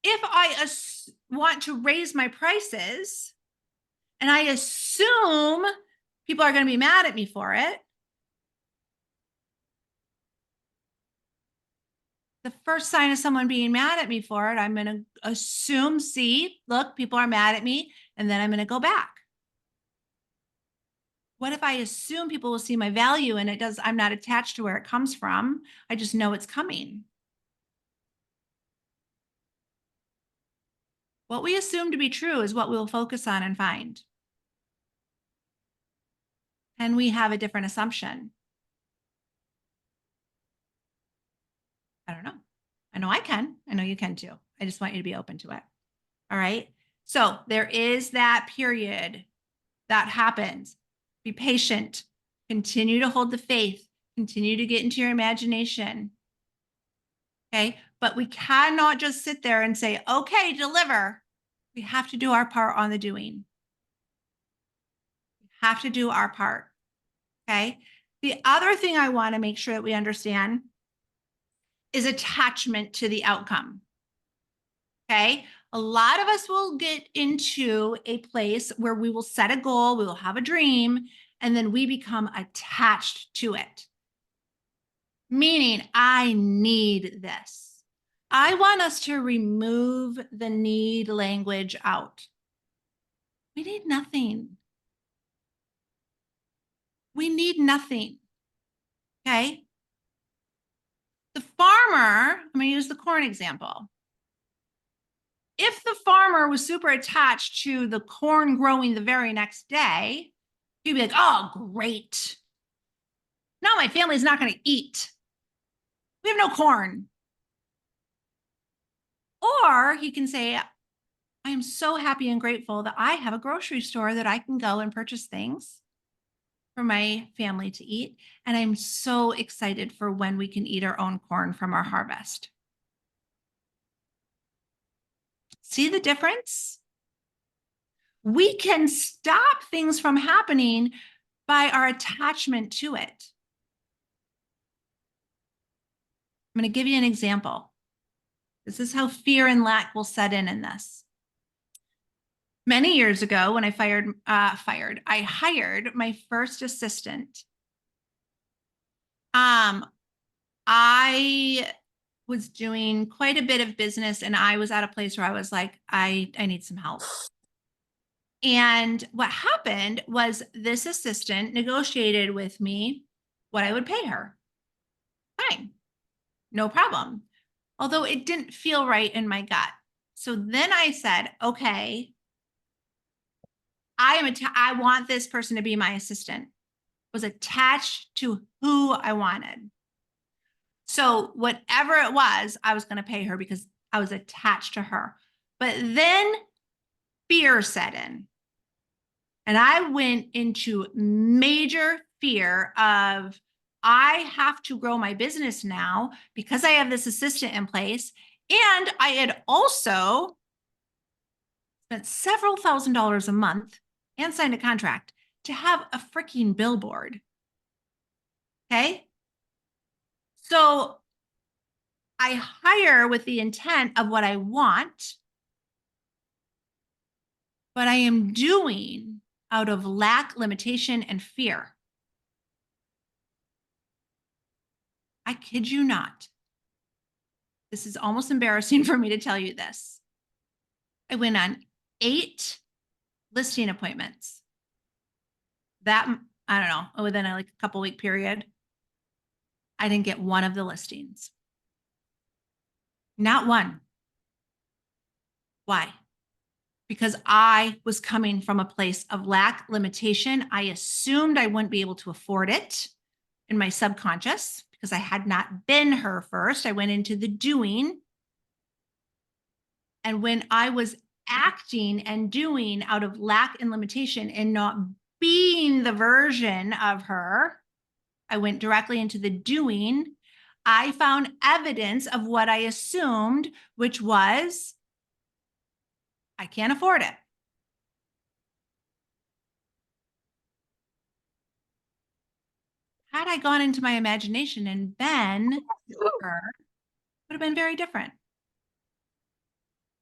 If I want to raise my prices and I assume people are going to be mad at me for it, the first sign of someone being mad at me for it, I'm going to assume, see, look, people are mad at me, and then I'm going to go back. What if I assume people will see my value and I'm not attached to where it comes from. I just know it's coming. What we assume to be true is what we'll focus on and find. And we have a different assumption. I don't know. I know I can. I know you can too. I just want you to be open to it. All right. So there is that period that happens. Be patient. Continue to hold the faith. Continue to get into your imagination. Okay. But we cannot just sit there and say, okay, deliver. We have to do our part on the doing. We have to do our part. Okay. The other thing I want to make sure that we understand is attachment to the outcome. Okay. A lot of us will get into a place where we will set a goal, we will have a dream, and then we become attached to it. Meaning, I need this. I want us to remove the need language out. We need nothing. We need nothing. Okay. The farmer, I'm going to use the corn example. If the farmer was super attached to the corn growing the very next day, he'd be like, oh, great. Now my family's not going to eat. We have no corn. Or he can say, I am so happy and grateful that I have a grocery store that I can go and purchase things for my family to eat. And I'm so excited for when we can eat our own corn from our harvest. See the difference? We can stop things from happening by our attachment to it. I'm going to give you an example. This is how fear and lack will set in this. Many years ago, when I I hired my first assistant. I was doing quite a bit of business, and I was at a place where I was like, I need some help. And what happened was this assistant negotiated with me what I would pay her. Fine, no problem. Although it didn't feel right in my gut. So then I said, okay, I want this person to be my assistant. Was attached to who I wanted. So whatever it was, I was going to pay her because I was attached to her. But then fear set in. And I went into major fear of, I have to grow my business now because I have this assistant in place. And I had also spent several $1,000s a month and signed a contract to have a freaking billboard. Okay. So I hire with the intent of what I want, but I am doing out of lack, limitation, and fear. I kid you not. This is almost embarrassing for me to tell you this. I went on 8 listing appointments. That, I don't know, within a couple week period, I didn't get one of the listings. Not one. Why? Because I was coming from a place of lack, limitation. I assumed I wouldn't be able to afford it in my subconscious because I had not been her first. I went into the doing. And when I was acting and doing out of lack and limitation and not being the version of her, I went directly into the doing. I found evidence of what I assumed, which was, I can't afford it. Had I gone into my imagination and been her, would have been very different.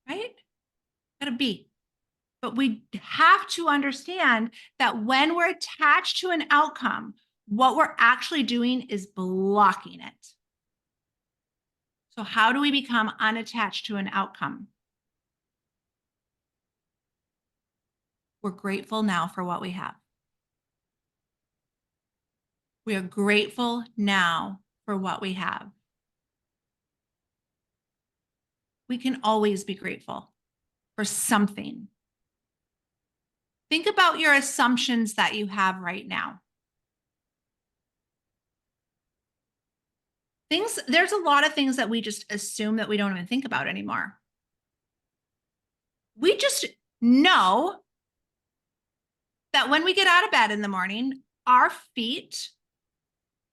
Right? Got to be. But we have to understand that when we're attached to an outcome, what we're actually doing is blocking it. So how do we become unattached to an outcome? We're grateful now for what we have. We are grateful now for what we have. We can always be grateful for something. Think about your assumptions that you have right now. There's a lot of things that we just assume that we don't even think about anymore. We just know that when we get out of bed in the morning, our feet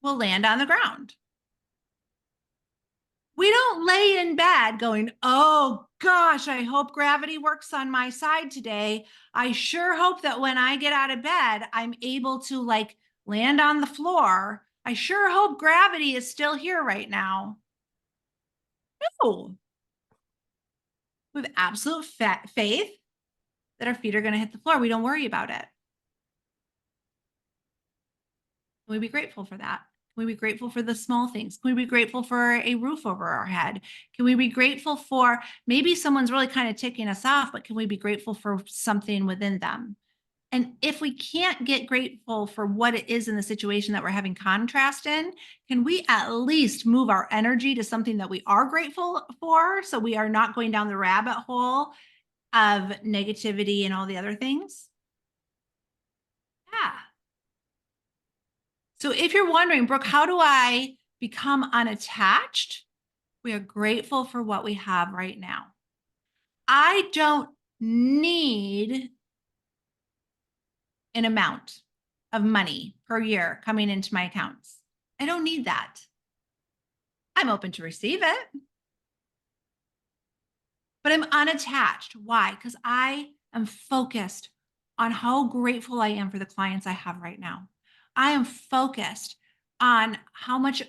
will land on the ground. We don't lay in bed going, oh gosh, I hope gravity works on my side today. I sure hope that when I get out of bed, I'm able to land on the floor. I sure hope gravity is still here right now. No. We have absolute faith that our feet are going to hit the floor. We don't worry about it. Can we be grateful for that? Can we be grateful for the small things? Can we be grateful for a roof over our head? Can we be grateful for maybe someone's really kind of ticking us off, but can we be grateful for something within them? And if we can't get grateful for what it is in the situation that we're having contrast in, can we at least move our energy to something that we are grateful for, so we are not going down the rabbit hole of negativity and all the other things? Yeah. So if you're wondering, Brooke, how do I become unattached? We are grateful for what we have right now. I don't need an amount of money per year coming into my accounts. I don't need that. I'm open to receive it, but I'm unattached. Why? Because I am focused on how grateful I am for the clients I have right now. I am focused on how much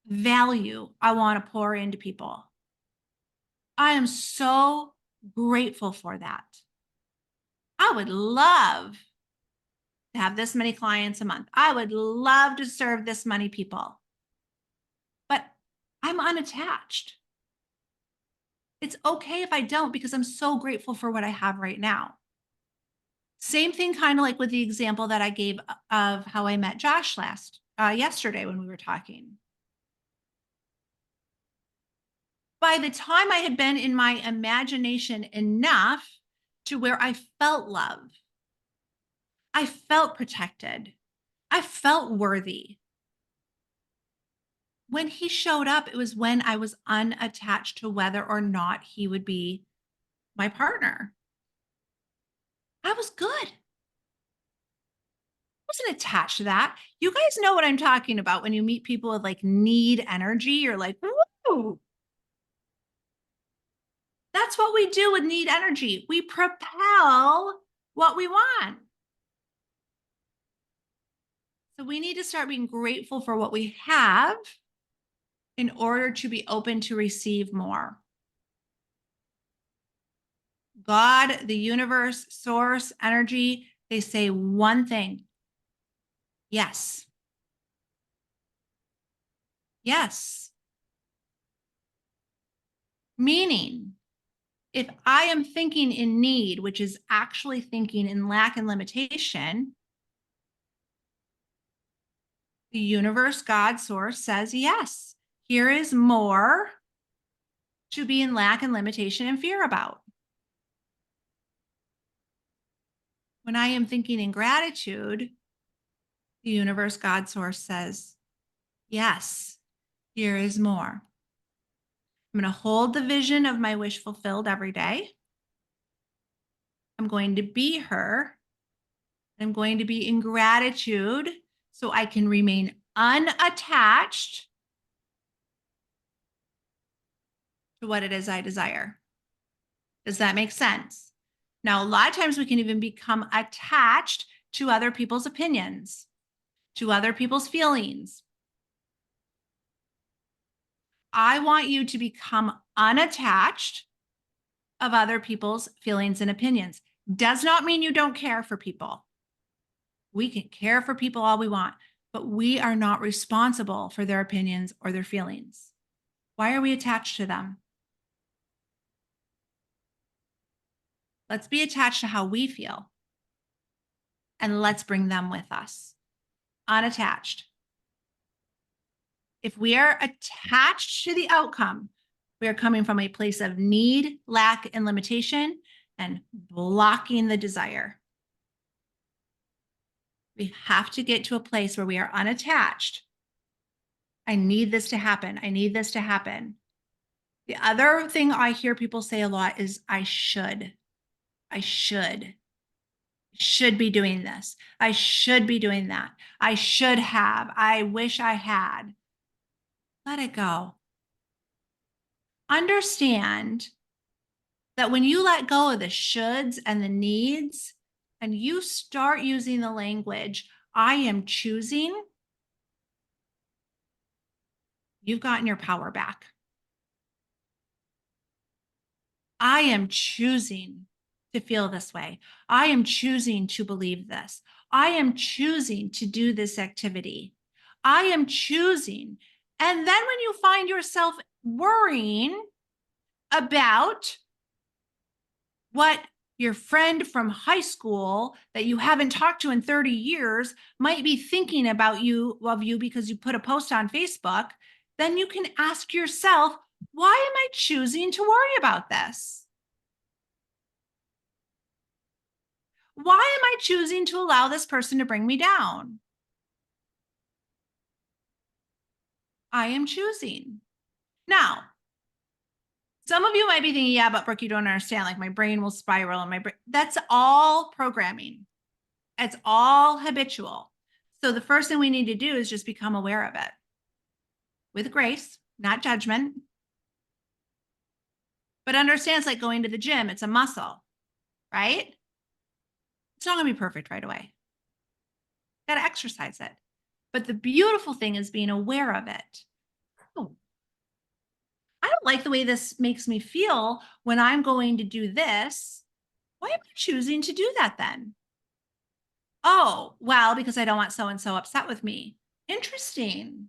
value I want to pour into people. I am so grateful for that. I would love to have this many clients a month. I would love to serve this many people, but I'm unattached. It's okay if I don't, because I'm so grateful for what I have right now. Same thing, kind of like with the example that I gave of how I met Josh yesterday when we were talking. By the time I had been in my imagination enough to where I felt love, I felt protected, I felt worthy. When he showed up, it was when I was unattached to whether or not he would be my partner. I was good. Wasn't attached to that. You guys know what I'm talking about when you meet people with like need energy. You're like, whoa. That's what we do with need energy. We propel what we want. So we need to start being grateful for what we have in order to be open to receive more. God, the universe, source, energy, they say one thing. Yes. Yes. Meaning, if I am thinking in need, which is actually thinking in lack and limitation, the universe, God, source says, yes, here is more to be in lack and limitation and fear about. When I am thinking in gratitude, the universe, God, source says, yes, here is more. I'm going to hold the vision of my wish fulfilled every day. I'm going to be her. I'm going to be in gratitude so I can remain unattached to what it is I desire. Does that make sense? Now, a lot of times we can even become attached to other people's opinions, to other people's feelings. I want you to become unattached of other people's feelings and opinions. Does not mean you don't care for people. We can care for people all we want, but we are not responsible for their opinions or their feelings. Why are we attached to them? Let's be attached to how we feel, and let's bring them with us, unattached. If we are attached to the outcome, we are coming from a place of need, lack, and limitation, and blocking the desire. We have to get to a place where we are unattached. I need this to happen. I need this to happen. The other thing I hear people say a lot is, I should be doing this. I should be doing that. I should have. I wish I had. Let it go. Understand that when you let go of the shoulds and the needs, and you start using the language, I am choosing, you've gotten your power back. I am choosing to feel this way. I am choosing to believe this. I am choosing to do this activity. I am choosing. And then when you find yourself worrying about what Your friend from high school that you haven't talked to in 30 years might be thinking about you, of you, because you put a post on Facebook. Then you can ask yourself, why am I choosing to worry about this? Why am I choosing to allow this person to bring me down? I am choosing. Now, some of you might be thinking, yeah, but Brooke, you don't understand. Like my brain will spiral and my brain. That's all programming. It's all habitual. So the first thing we need to do is just become aware of it with grace, not judgment. But understand it's like going to the gym. It's a muscle, right? It's not going to be perfect right away. Got to exercise it. But the beautiful thing is being aware of it. Oh, I don't like the way this makes me feel when I'm going to do this. Why am I choosing to do that then? Oh, well, because I don't want so and so upset with me. Interesting.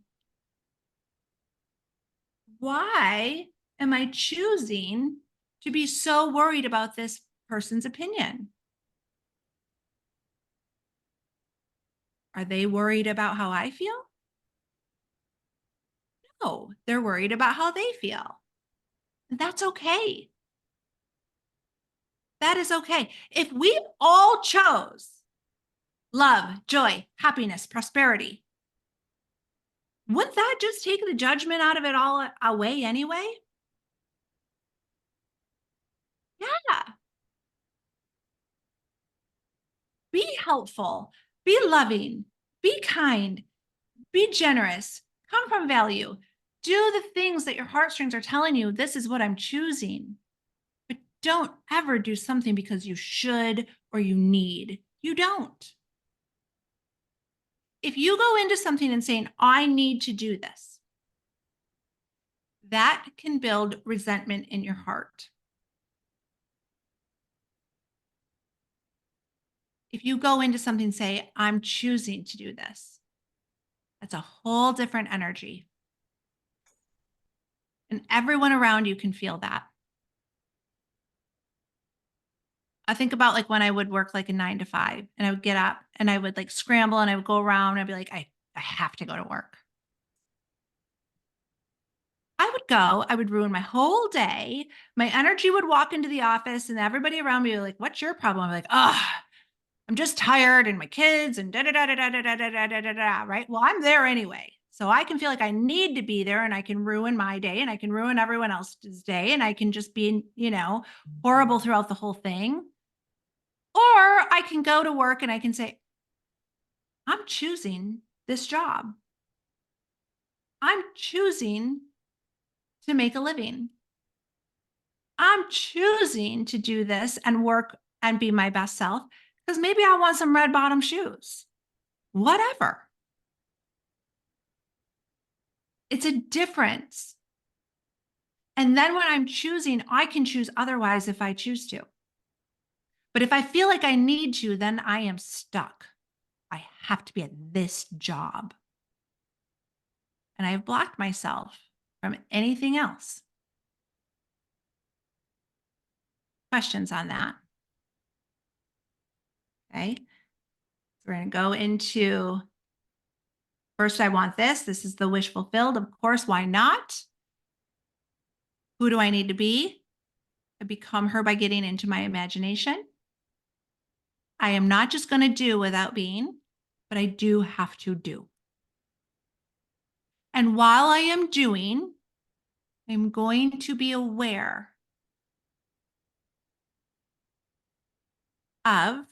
Why am I choosing to be so worried about this person's opinion? Are they worried about how I feel? No, they're worried about how they feel. That's okay. That is okay. If we all chose love, joy, happiness, prosperity, wouldn't that just take the judgment out of it all away anyway? Yeah. Be helpful, be loving, be kind, be generous, come from value. Do the things that your heartstrings are telling you, this is what I'm choosing. But don't ever do something because you should or you need. You don't. If you go into something and saying, I need to do this, that can build resentment in your heart. If you go into something and say, I'm choosing to do this, that's a whole different energy. And everyone around you can feel that. I think about like when I would work like a 9 to 5 and I would get up and I would like scramble and I would go around and I'd be like, I have to go to work. I would go, I would ruin my whole day. My energy would walk into the office and everybody around me would be like, what's your problem? I'm like, oh, I'm just tired and my kids and da da da da da da da da da da da. Right. Well, I'm there anyway. So I can feel like I need to be there and I can ruin my day and I can ruin everyone else's day and I can just be, horrible throughout the whole thing. Or I can go to work and I can say, I'm choosing this job. I'm choosing to make a living. I'm choosing to do this and work and be my best self because maybe I want some red bottom shoes. Whatever. It's a difference. And then when I'm choosing, I can choose otherwise if I choose to. But if I feel like I need to, then I am stuck. I have to be at this job. And I've blocked myself from anything else. Questions on that? Okay. So we're going to go into first, I want this. This is the wish fulfilled. Of course, why not? Who do I need to be? I become her by getting into my imagination. I am not just going to do without being, but I do have to do. And while I am doing, I'm going to be aware of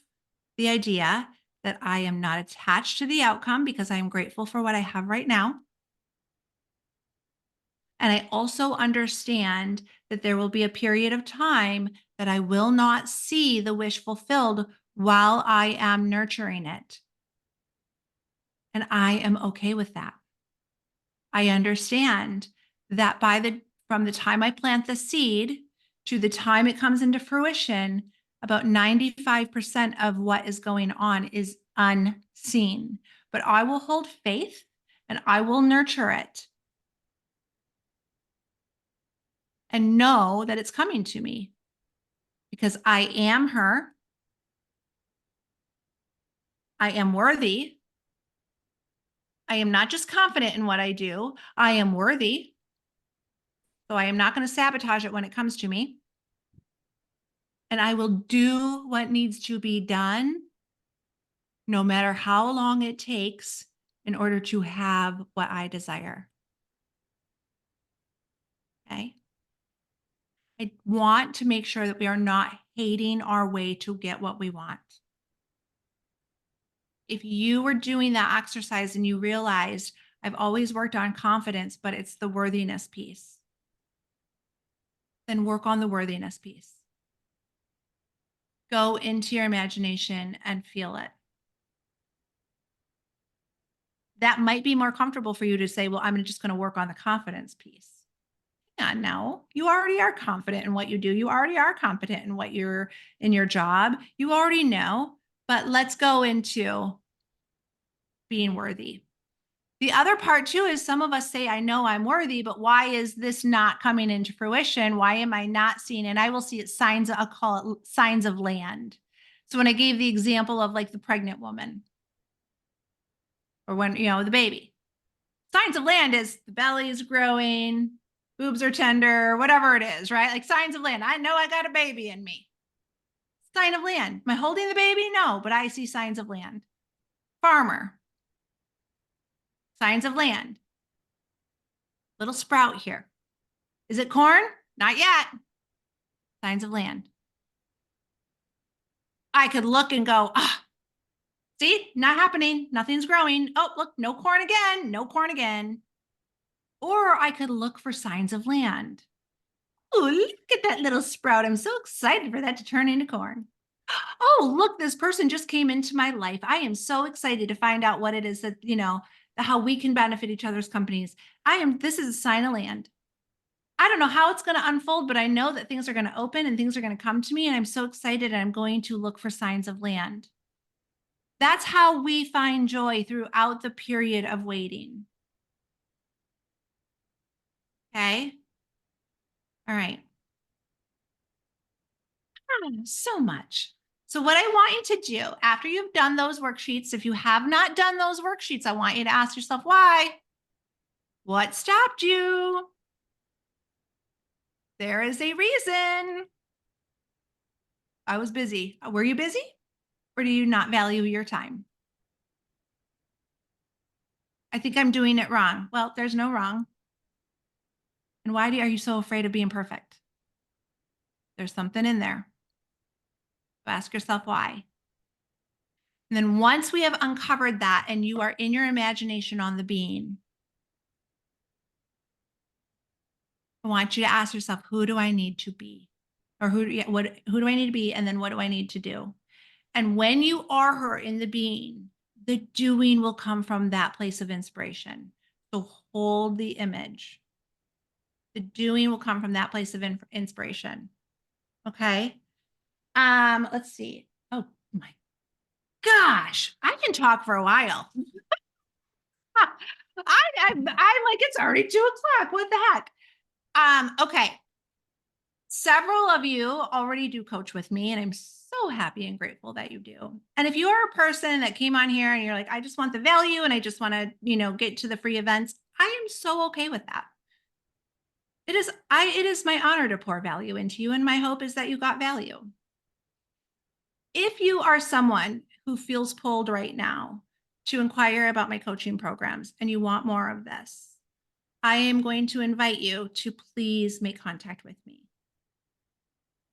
the idea that I am not attached to the outcome because I am grateful for what I have right now. And I also understand that there will be a period of time that I will not see the wish fulfilled while I am nurturing it. And I am okay with that. I understand that from the time I plant the seed to the time it comes into fruition, about 95% of what is going on is unseen. But I will hold faith and I will nurture it and know that it's coming to me because I am her. I am worthy. I am not just confident in what I do. I am worthy. So I am not going to sabotage it when it comes to me. And I will do what needs to be done, no matter how long it takes, in order to have what I desire. Okay. I want to make sure that we are not hating our way to get what we want. If you were doing that exercise and you realized I've always worked on confidence, but it's the worthiness piece, then work on the worthiness piece. Go into your imagination and feel it. That might be more comfortable for you to say, well, I'm just going to work on the confidence piece. Yeah, no, you already are confident in what you do. You already are competent in what you're in your job. You already know, but let's go into being worthy. The other part too is some of us say, I know I'm worthy, but why is this not coming into fruition? Why am I not seeing it? And I will see it signs, I'll call it signs of land. So when I gave the example of like the pregnant woman or when, the baby, signs of land is the belly is growing, boobs are tender, whatever it is, right? Like signs of land. I know I got a baby in me. Sign of land. Am I holding the baby? No, but I see signs of land. Farmer. Signs of land. Little sprout here. Is it corn? Not yet. Signs of land. I could look and go, see, not happening. Nothing's growing. Oh, look, no corn again. No corn again. Or I could look for signs of land. Oh, look at that little sprout. I'm so excited for that to turn into corn. Oh, look, this person just came into my life. I am so excited to find out what it is that, how we can benefit each other's companies. This is a sign of land. I don't know how it's going to unfold, but I know that things are going to open and things are going to come to me. And I'm so excited and I'm going to look for signs of land. That's how we find joy throughout the period of waiting. Okay. All right. So much. So what I want you to do after you've done those worksheets, if you have not done those worksheets, I want you to ask yourself why. What stopped you? There is a reason. I was busy. Were you busy? Or do you not value your time? I think I'm doing it wrong. Well, there's no wrong. And why are you so afraid of being perfect? There's something in there. So ask yourself why. And then once we have uncovered that and you are in your imagination on the bean, I want you to ask yourself, who do I need to be? Or who do I need to be? And then what do I need to do? And when you are her in the being, the doing will come from that place of inspiration. So hold the image. The doing will come from that place of inspiration. Okay. Let's see. Oh my gosh, I can talk for a while. I'm like, it's already 2:00. What the heck? Okay. Several of you already do coach with me, and I'm so happy and grateful that you do. And if you are a person that came on here and you're like, I just want the value and I just want to, get to the free events, I am so okay with that. It is my honor to pour value into you, and my hope is that you got value. If you are someone who feels pulled right now to inquire about my coaching programs and you want more of this, I am going to invite you to please make contact with me.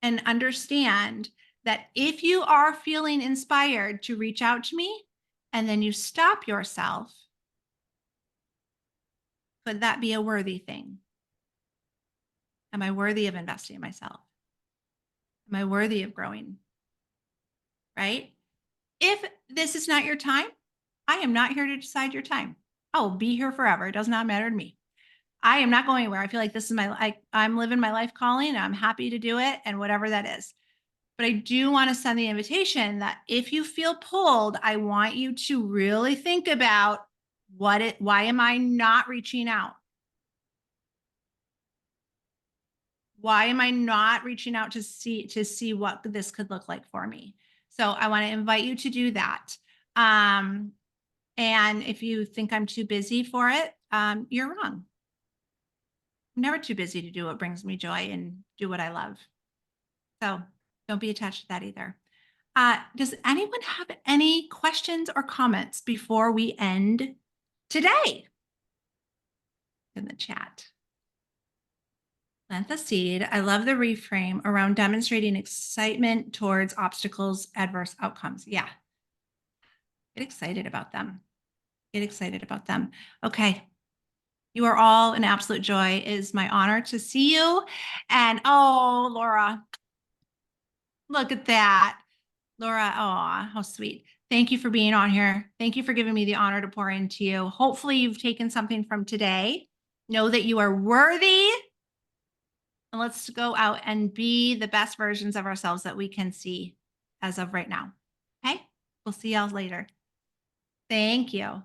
And understand that if you are feeling inspired to reach out to me and then you stop yourself, could that be a worthy thing? Am I worthy of investing in myself? Am I worthy of growing? Right? If this is not your time, I am not here to decide your time. I will be here forever. It does not matter to me. I am not going anywhere. I feel like this is I'm living my life calling and I'm happy to do it and whatever that is. But I do want to send the invitation that if you feel pulled, I want you to really think about why am I not reaching out? Why am I not reaching out to see what this could look like for me? So I want to invite you to do that. And if you think I'm too busy for it, you're wrong. I'm never too busy to do what brings me joy and do what I love. So don't be attached to that either. Does anyone have any questions or comments before we end today? In the chat. Plant the seed. I love the reframe around demonstrating excitement towards obstacles, adverse outcomes. Yeah. Get excited about them. Get excited about them. Okay. You are all an absolute joy. It is my honor to see you. And oh, Laura, look at that. Laura, oh, how sweet. Thank you for being on here. Thank you for giving me the honor to pour into you. Hopefully you've taken something from today. Know that you are worthy. And let's go out and be the best versions of ourselves that we can see as of right now. Okay? We'll see y'all later. Thank you.